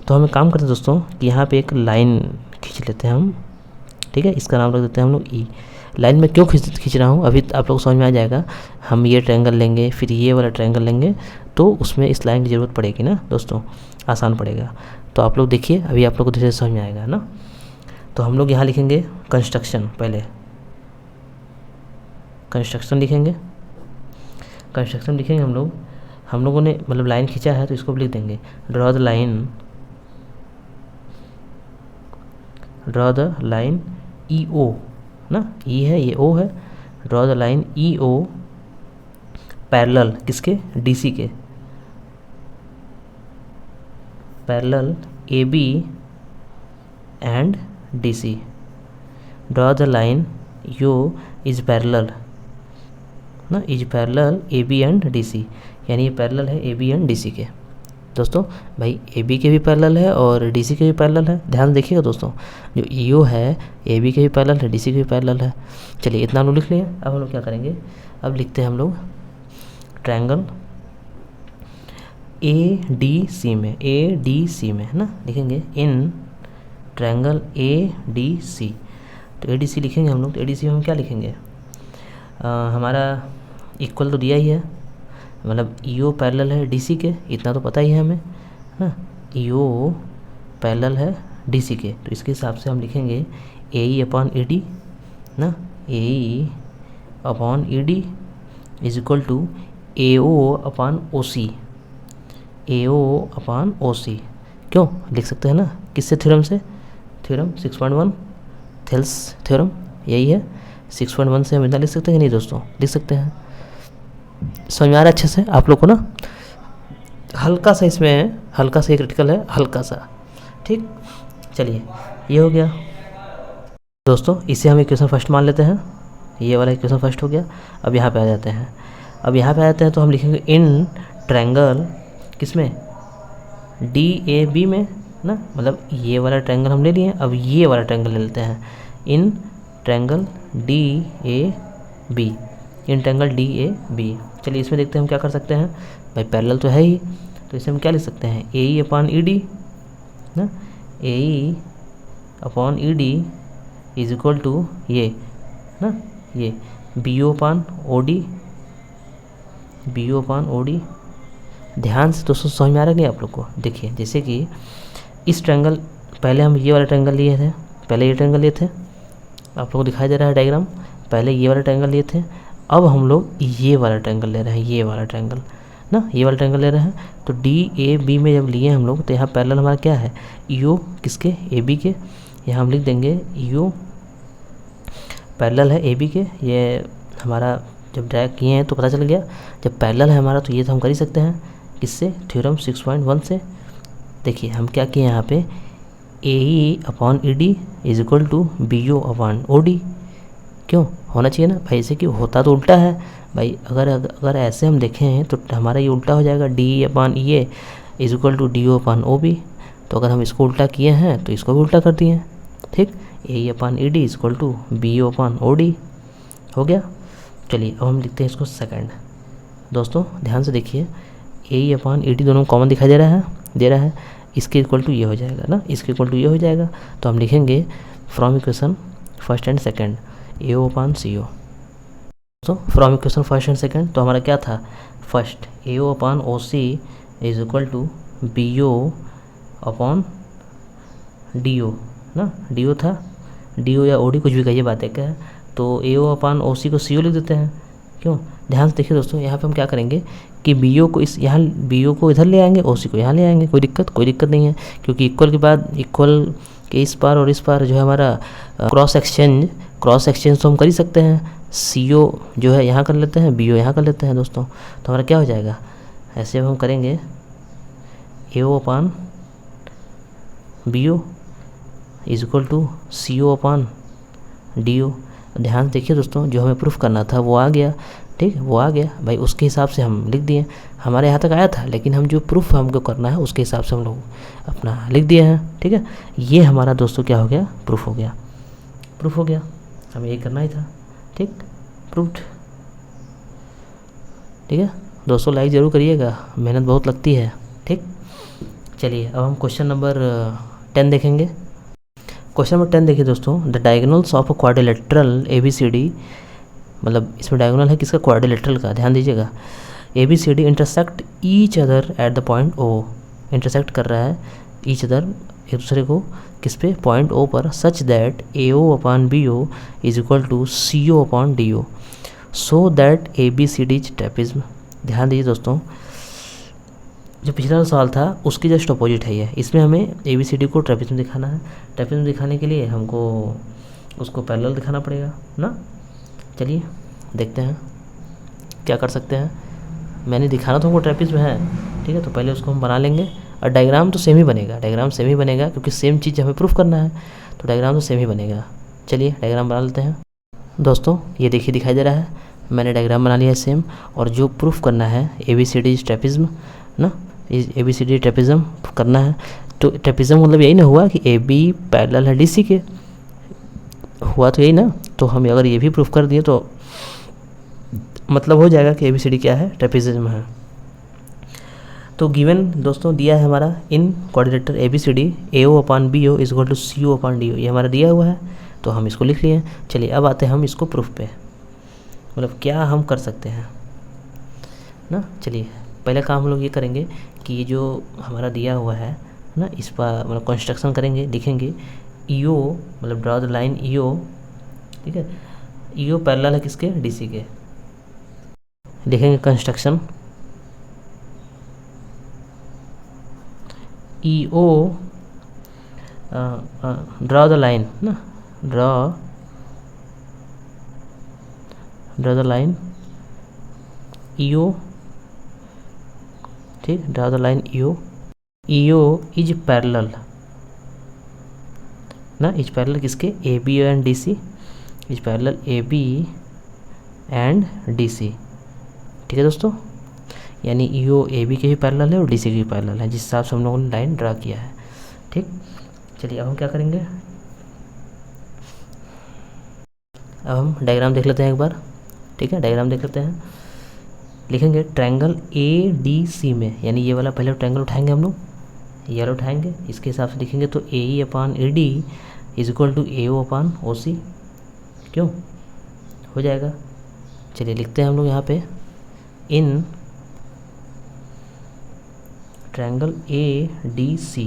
तो हमें काम करते हैं दोस्तों कि यहाँ पे एक लाइन खींच लेते हैं हम, ठीक है, इसका नाम रख देते हैं हम लोग ई। लाइन में क्यों खींच रहा हूँ अभी आप लोग समझ में आ जाएगा। हम ये ट्रायंगल लेंगे, फिर ये वाला ट्रायंगल लेंगे, तो उसमें इस लाइन की ज़रूरत पड़ेगी ना दोस्तों, आसान पड़ेगा। तो आप लोग देखिए, अभी आप लोग को धीरे समझ में आएगा ना। तो हम लोग यहाँ लिखेंगे कंस्ट्रक्शन, पहले कंस्ट्रक्शन लिखेंगे, कंस्ट्रक्शन लिखेंगे हम लोगों ने मतलब लाइन खींचा है तो इसको भी लिख देंगे, draw the line E O ना, ई है ये ओ है, draw the line E O parallel किसके, डी सी के, parallel A B and D C, draw the line EO is parallel ना, is parallel A B and D C, यानी ये parallel है A B and D C के। दोस्तों भाई A B के भी पैरेलल है और डी सी के भी पैरेलल है। ध्यान देखिएगा दोस्तों, जो ई ओ है ए बी के भी पैरेलल है, डी सी के भी पैरेलल है। चलिए इतना हम लोग लिख लिए। अब हम लोग क्या करेंगे, अब लिखते हैं हम लोग ट्रायंगल ए डी सी में, ए डी सी में है ना, लिखेंगे in triangle A D C. तो ए डी सी लिखेंगे हम लोग। तो ए डी सी में हम क्या लिखेंगे, हमारा इक्वल तो दिया ही है, मतलब ई ओ पैरेलल है डी सी के, इतना तो पता ही है हमें ना, ई ओ पैरेलल है डी सी के। तो इसके हिसाब से हम लिखेंगे ए ई अपॉन ए डी ना, A E upon E D is equal to A O upon O C, A O upon O C. क्यों लिख सकते हैं ना, किससे थ्योरम से, थ्योरम 6.1 थेल्स थ्योरम यही है। 6.1 से हम इतना लिख सकते हैं कि नहीं दोस्तों, लिख सकते हैं। समझ में आ रहा है अच्छे से आप लोग को ना, हल्का सा इसमें हल्का सा क्रिटिकल है, हल्का सा, ठीक। चलिए ये हो गया दोस्तों, इसे हम इक्वेशन फर्स्ट मान लेते हैं, ये वाला इक्वेशन फर्स्ट हो गया। अब यहाँ पे आ जाते हैं, अब यहाँ पे आ जाते हैं तो हम लिखेंगे इन ट्रायंगल किसमें, डी ए बी में ना, मतलब ये वाला ट्रायंगल हम ले लिए, अब ये वाला ट्रायंगल ले लेते हैं, in triangle D A B, in triangle D A B. चलिए इसमें देखते हैं हम क्या कर सकते हैं, भाई पैरेलल तो है ही, तो इसे हम क्या लिख सकते हैं, ए ई अपॉन ई डी ना, A E upon E D is equal to ये ना, ये B O upon O D, B O upon O D. ध्यान से दोस्तों समझ में आ रहा है नहीं आप लोग को, देखिए जैसे कि इस ट्रायंगल, पहले हम ये वाला ट्रायंगल लिए थे, पहले ये ट्रायंगल लिए थे, आप लोगों को दिखाई दे रहा है डायग्राम, पहले ये वाला ट्रायंगल लिए थे, अब हम लोग ये वाला ट्रायंगल ले रहे हैं, ये वाला ट्रायंगल ना, ये वाला ट्रायंगल ले रहे हैं। तो डी ए बी में जब लिए हम लोग, तो यहाँ पैरेलल हमारा क्या है, ई ओ किसके, ए बी के, यहाँ हम लिख देंगे ई ओ पैरेलल है ए बी के। ये हमारा जब ड्रैग किए हैं तो पता चल गया, जब पैरेलल है हमारा तो ये तो हम कर ही सकते हैं, किससे, थ्योरम 6.1 से। देखिए हम क्या किए यहाँ पे, A E upon E D is equal to B O upon O D. क्यों होना चाहिए ना भाई, ऐसे क्यों होता तो उल्टा है भाई, अगर ऐसे हम देखें तो हमारा ये उल्टा हो जाएगा, D E upon E A is equal to D O upon O B. तो अगर हम इसको उल्टा किए हैं तो इसको भी उल्टा कर दिए हैं, ठीक। A E upon E D is equal to B O upon O D हो गया। चलिए अब हम लिखते हैं इसको सेकंड। दोस्तों ध्यान से देखिए, ए ई अपॉन ई डी दोनों कॉमन दिखाई दे रहा है, इसके इक्वल टू ये हो जाएगा ना, इसके इक्वल टू ये हो जाएगा। तो हम लिखेंगे from equation first and second A O upon C O. तो from equation first and second तो हमारा क्या था, first A O upon O C is equal to B O upon D O ना, डी ओ था, डी ओ या O D कुछ भी कहिए, बात है क्या है। तो ए ओ अपॉन ओ सी को सी ओ लिख देते हैं। क्यों, ध्यान से देखिए दोस्तों, यहाँ पे हम क्या करेंगे कि बी ओ को यहाँ बी ओ को इधर ले आएंगे, ओ सी को यहाँ ले आएंगे, कोई दिक्कत नहीं है, क्योंकि इक्वल के बाद इक्वल के इस पार और इस पार जो है हमारा क्रॉस एक्सचेंज तो हम कर ही सकते हैं। सी ओ जो है यहाँ कर लेते हैं, बी ओ यहाँ कर लेते हैं दोस्तों। तो हमारा क्या हो जाएगा, ऐसे हम करेंगे A O upon B O is equal to C O upon D O. ध्यान से देखिए दोस्तों, जो हमें प्रूफ करना था वो आ गया, ठीक, वो आ गया भाई, उसके हिसाब से हम लिख दिए। हमारे यहाँ तक आया था, लेकिन हम जो प्रूफ हमको करना है उसके हिसाब से हम लोग अपना लिख दिए हैं, ठीक है। ये हमारा दोस्तों क्या हो गया, प्रूफ हो गया, हमें ये करना ही था, ठीक, प्रूफ्ड, ठीक है दोस्तों। लाइक ज़रूर करिएगा, मेहनत बहुत लगती है, ठीक। चलिए अब हम क्वेश्चन नंबर 10 देखेंगे। क्वेश्चन नंबर 10 देखिए दोस्तों, the diagonals of a quadrilateral A B C D, मतलब इसमें डायगोनल है किसका, क्वाड्रिलेटरल का, ध्यान दीजिएगा। A B C D intersect each other at the point O, intersect कर रहा है ईच अदर, एक दूसरे को, किस पे, पॉइंट ओ पर, such that A O upon B O is equal to C O upon D O, so that A B C D is trapezium. ध्यान दीजिए दोस्तों, जो पिछला सवाल था उसकी जस्ट अपोजिट है ये, इसमें हमें ए बी सी डी को ट्रेपिज्म दिखाना है। ट्रेपिज्म दिखाने के लिए हमको उसको पैरेलल दिखाना पड़ेगा ना। चलिए देखते हैं क्या कर सकते हैं। मैंने दिखाना तो हमको ट्रेपिज्म है, ठीक है, तो पहले उसको हम बना लेंगे, और डायग्राम तो सेम ही बनेगा, क्योंकि सेम चीज़ हमें प्रूफ करना है, तो डायग्राम तो सेम ही बनेगा। चलिए डायग्राम बना लेते हैं दोस्तों। ये देखिए दिखाई दे रहा है, मैंने डायग्राम बना लिया है सेम, और जो प्रूफ करना है A B C D trapezium ना, ABCD ट्रेपेजम करना है। तो ट्रेपेजम मतलब यही ना हुआ कि AB पैरेलल है DC के, हुआ तो यही ना। तो हम अगर ये भी प्रूफ कर दिए तो मतलब हो जाएगा कि ABCD क्या है, ट्रेपेजम है। तो गिवन दोस्तों दिया है हमारा in quadrilateral ABCD AO/BO is equal to CO/DO, ये हमारा दिया हुआ है, तो हम इसको लिख लिए। चलिए अब आते हैं हम इसको प्रूफ पे, मतलब क्या हम कर सकते हैं ना। चलिए पहले काम हम लोग ये करेंगे कि ये जो हमारा दिया हुआ है ना, इस पर मतलब कंस्ट्रक्शन करेंगे, लिखेंगे EO मतलब ड्रा द लाइन EO, ठीक है। EO पैरेलल है किसके, DC के। लिखेंगे construction EO draw the line ना, ड्रा द लाइन EO, ठीक, draw the line EO is parallel ना, इज पैरेलल किसके, AB and DC, is parallel AB and DC, ठीक है दोस्तों। यानी EO AB के भी पैरेलल है और DC के भी पैरेलल है, जिस हिसाब से हम लोगों ने लाइन ड्रा किया है, ठीक। चलिए अब हम क्या करेंगे, अब हम डायग्राम देख लेते हैं एक बार, ठीक है। डायग्राम देख लेते हैं, लिखेंगे ट्रायंगल ADC में, यानी ये वाला पहले ट्रायंगल उठाएंगे हम लोग, ये वाला उठाएंगे, इसके हिसाब से लिखेंगे तो AE/AD is equal to AO/OC, क्यों हो जाएगा। चलिए लिखते हैं हम लोग यहाँ पे, इन ट्रायंगल ADC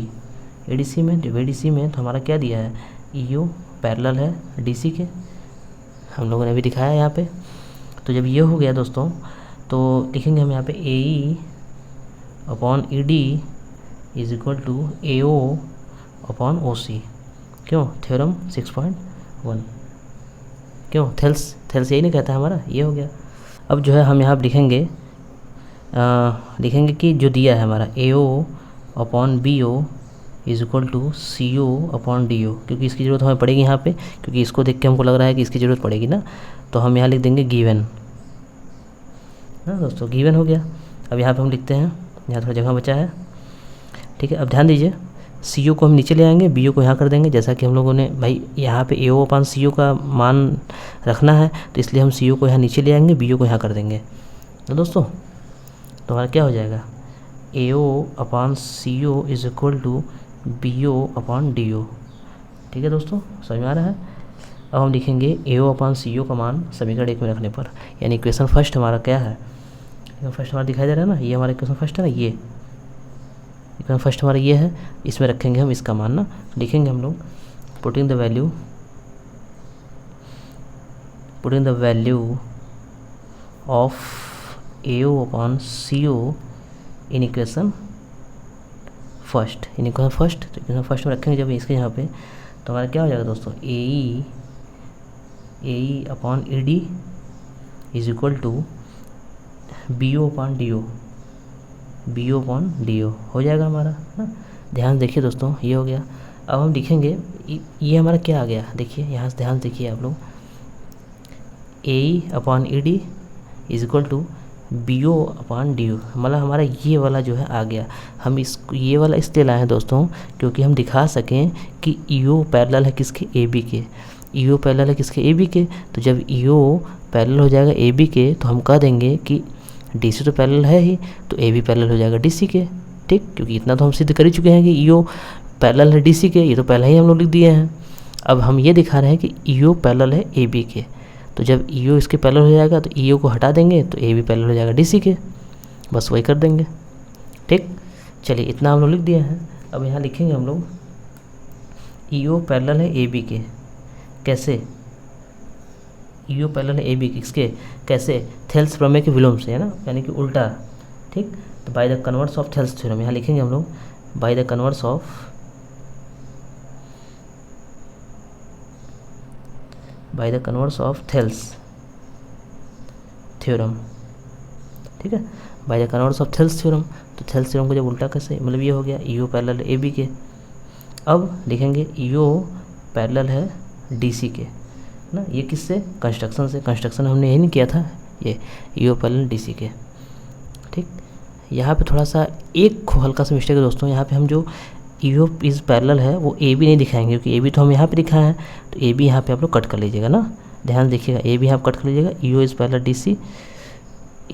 में, जब ADC में तो हमारा क्या दिया है, EO पैरेलल है DC के, हम लोगों ने भी दिखाया है यहाँ पे। तो जब ये हो गया दोस्तों, तो लिखेंगे हम यहाँ पे AE/ED is equal to AO/OC, क्यों, थ्योरम 6.1, क्यों, थेल्स यही नहीं कहता हमारा, ये हो गया। अब जो है हम यहाँ लिखेंगे कि जो दिया है हमारा AO/BO is equal to CO/DO, क्योंकि इसकी ज़रूरत हमें पड़ेगी यहाँ पे, क्योंकि इसको देख के हमको लग रहा है कि इसकी ज़रूरत पड़ेगी ना, तो हम यहाँ लिख देंगे गिवन ना दोस्तों, गिवन हो गया। अब यहाँ पे हम लिखते हैं, यहाँ थोड़ा जगह बचा है, ठीक है। अब ध्यान दीजिए, CO को हम नीचे ले आएंगे, BO को यहाँ कर देंगे, जैसा कि हम लोगों ने भाई यहाँ पे AO/CO का मान रखना है, तो इसलिए हम CO को यहाँ नीचे ले आएंगे, BO को यहाँ कर देंगे। तो दोस्तों तो हमारा क्या हो जाएगा, AO/CO is equal to BO/DO, ठीक है दोस्तों, समझ में आ रहा है। अब हम लिखेंगे AO/CO का मान समीकरण 1 में रखने पर, यानी इक्वेशन फर्स्ट हमारा क्या है, इक्वेशन फर्स्ट हमारा दिखाई दे रहा है ना, ये हमारा इक्वेशन फर्स्ट है ना, ये इक्वेशन फर्स्ट हमारा ये है, इसमें रखेंगे हम इसका मान ना, लिखेंगे हम लोग putting the value of AO/CO in equation first, तो इक्वेशन फर्स्ट में रखेंगे जब इसके यहाँ पे, तो हमारा क्या हो जाएगा दोस्तों, AE/ED is equal to BO/DO हो जाएगा हमारा ना। ध्यान देखिए दोस्तों, ये हो गया। अब हम लिखेंगे, ये हमारा क्या आ गया, देखिए यहाँ से ध्यान देखिए आप लोग, AE/ED is equal to BO/DO, मतलब हमारा ये वाला जो है आ गया। हम ये वाला इसलिए लाए हैं दोस्तों, क्योंकि हम दिखा सकें कि EO पैरेलल है किसके, AB के, EO पैरेलल है किसके, AB के। तो जब EO पैरेलल हो जाएगा AB के, तो हम कह देंगे कि DC तो पैरेलल है ही, तो AB पैरेलल हो जाएगा DC के, ठीक, क्योंकि इतना तो हम सिद्ध कर ही चुके हैं कि EO पैरेलल है DC के, ये तो पहले ही हम लोग लिख दिए हैं। अब हम ये दिखा रहे हैं कि EO पैरेलल है AB के, तो जब EO इसके पैरेलल हो जाएगा तो EO को हटा देंगे तो AB पैरेलल हो जाएगा DC के, बस वही कर देंगे, ठीक। चलिए इतना हम लोग लिख दिए हैं। अब यहाँ लिखेंगे हम लोग EO पैरेलल है AB के, कैसे, EO पैरेलल है AB के, किसके, कैसे, थेल्स प्रमेय के विलोम से, है ना, यानी कि उल्टा, ठीक। तो by the converse of Thales theorem, यहाँ लिखेंगे हम लोग by the converse of Thales theorem, ठीक है, by the converse of Thales theorem. तो थेल्स थ्योरम को जब उल्टा कैसे, मतलब ये हो गया EO पैरेलल है AB के। अब लिखेंगे EO पैरेलल है DC के ना, ये किससे, कंस्ट्रक्शन से, कंस्ट्रक्शन हमने यही नहीं किया था, ये EO पैरेलल DC के, ठीक। यहाँ पे थोड़ा सा एक हल्का सा मिस्टेक है दोस्तों। यहाँ पे हम जो EO इज़ पैरेलल है वो AB नहीं दिखाएंगे, क्योंकि AB तो हम यहाँ पे दिखाए हैं, तो AB यहाँ पे आप लोग कट कर लीजिएगा ना, ध्यान देखिएगा, AB यहाँ कट कर लीजिएगा। EO is parallel DC,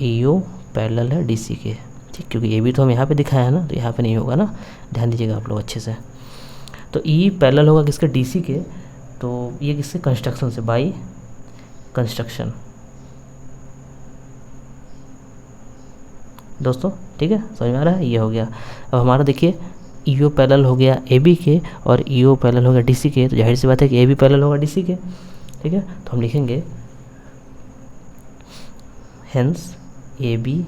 EO parallel है DC के, ठीक, क्योंकि AB तो हम यहाँ पे दिखाए हैं ना, तो यहाँ पे नहीं होगा ना, ध्यान दीजिएगा आप लोग अच्छे से। तो E पैरेलल होगा किसके, DC के, तो ये किससे, कंस्ट्रक्शन से, बाई कंस्ट्रक्शन दोस्तों, ठीक है, समझ में आ रहा है, ये हो गया। अब हमारा देखिए EO पैरेलल हो गया AB के और EO पैरेलल हो गया DC के, तो जाहिर सी बात है कि AB पैरेलल होगा DC के, ठीक है। तो हम लिखेंगे हेंस AB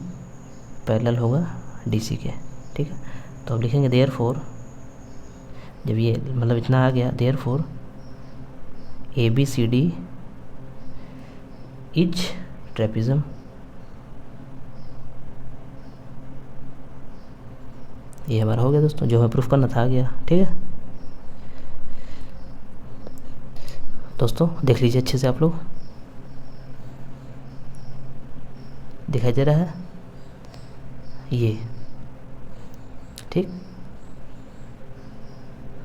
पैरेलल होगा DC के, ठीक है। तो अब लिखेंगे देयरफॉर, जब ये मतलब इतना आ गया, देयरफॉर ABCD इज ट्रेपिज्म, ये हमारा हो गया दोस्तों, जो हमें प्रूफ करना था आ गया, ठीक है दोस्तों। देख लीजिए अच्छे से आप लोग, दिखाई दे रहा है ये, ठीक,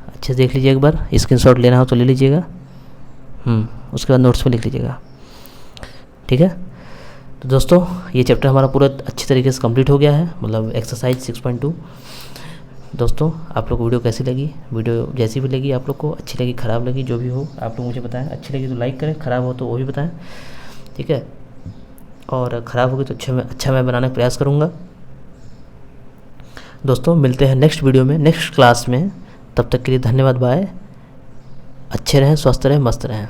अच्छे से देख लीजिए एक बार, स्क्रीनशॉट लेना हो तो ले लीजिएगा, उसके बाद नोट्स में लिख लीजिएगा, ठीक है। तो दोस्तों ये चैप्टर हमारा पूरा अच्छी तरीके से कंप्लीट हो गया है, मतलब एक्सरसाइज 6.2। दोस्तों आप लोग को वीडियो कैसी लगी, वीडियो जैसी भी लगी आप लोग को, अच्छी लगी ख़राब लगी, जो भी हो आप लोग मुझे बताएं, अच्छी लगी तो लाइक करें, ख़राब हो तो वो भी बताएं, ठीक है, और ख़राब होगी तो अच्छा मैं बनाने का प्रयास करूँगा। दोस्तों मिलते हैं नेक्स्ट वीडियो में, नेक्स्ट क्लास में, तब तक के लिए धन्यवाद, बाय, अच्छे रहें, स्वस्थ रहें, मस्त रहें।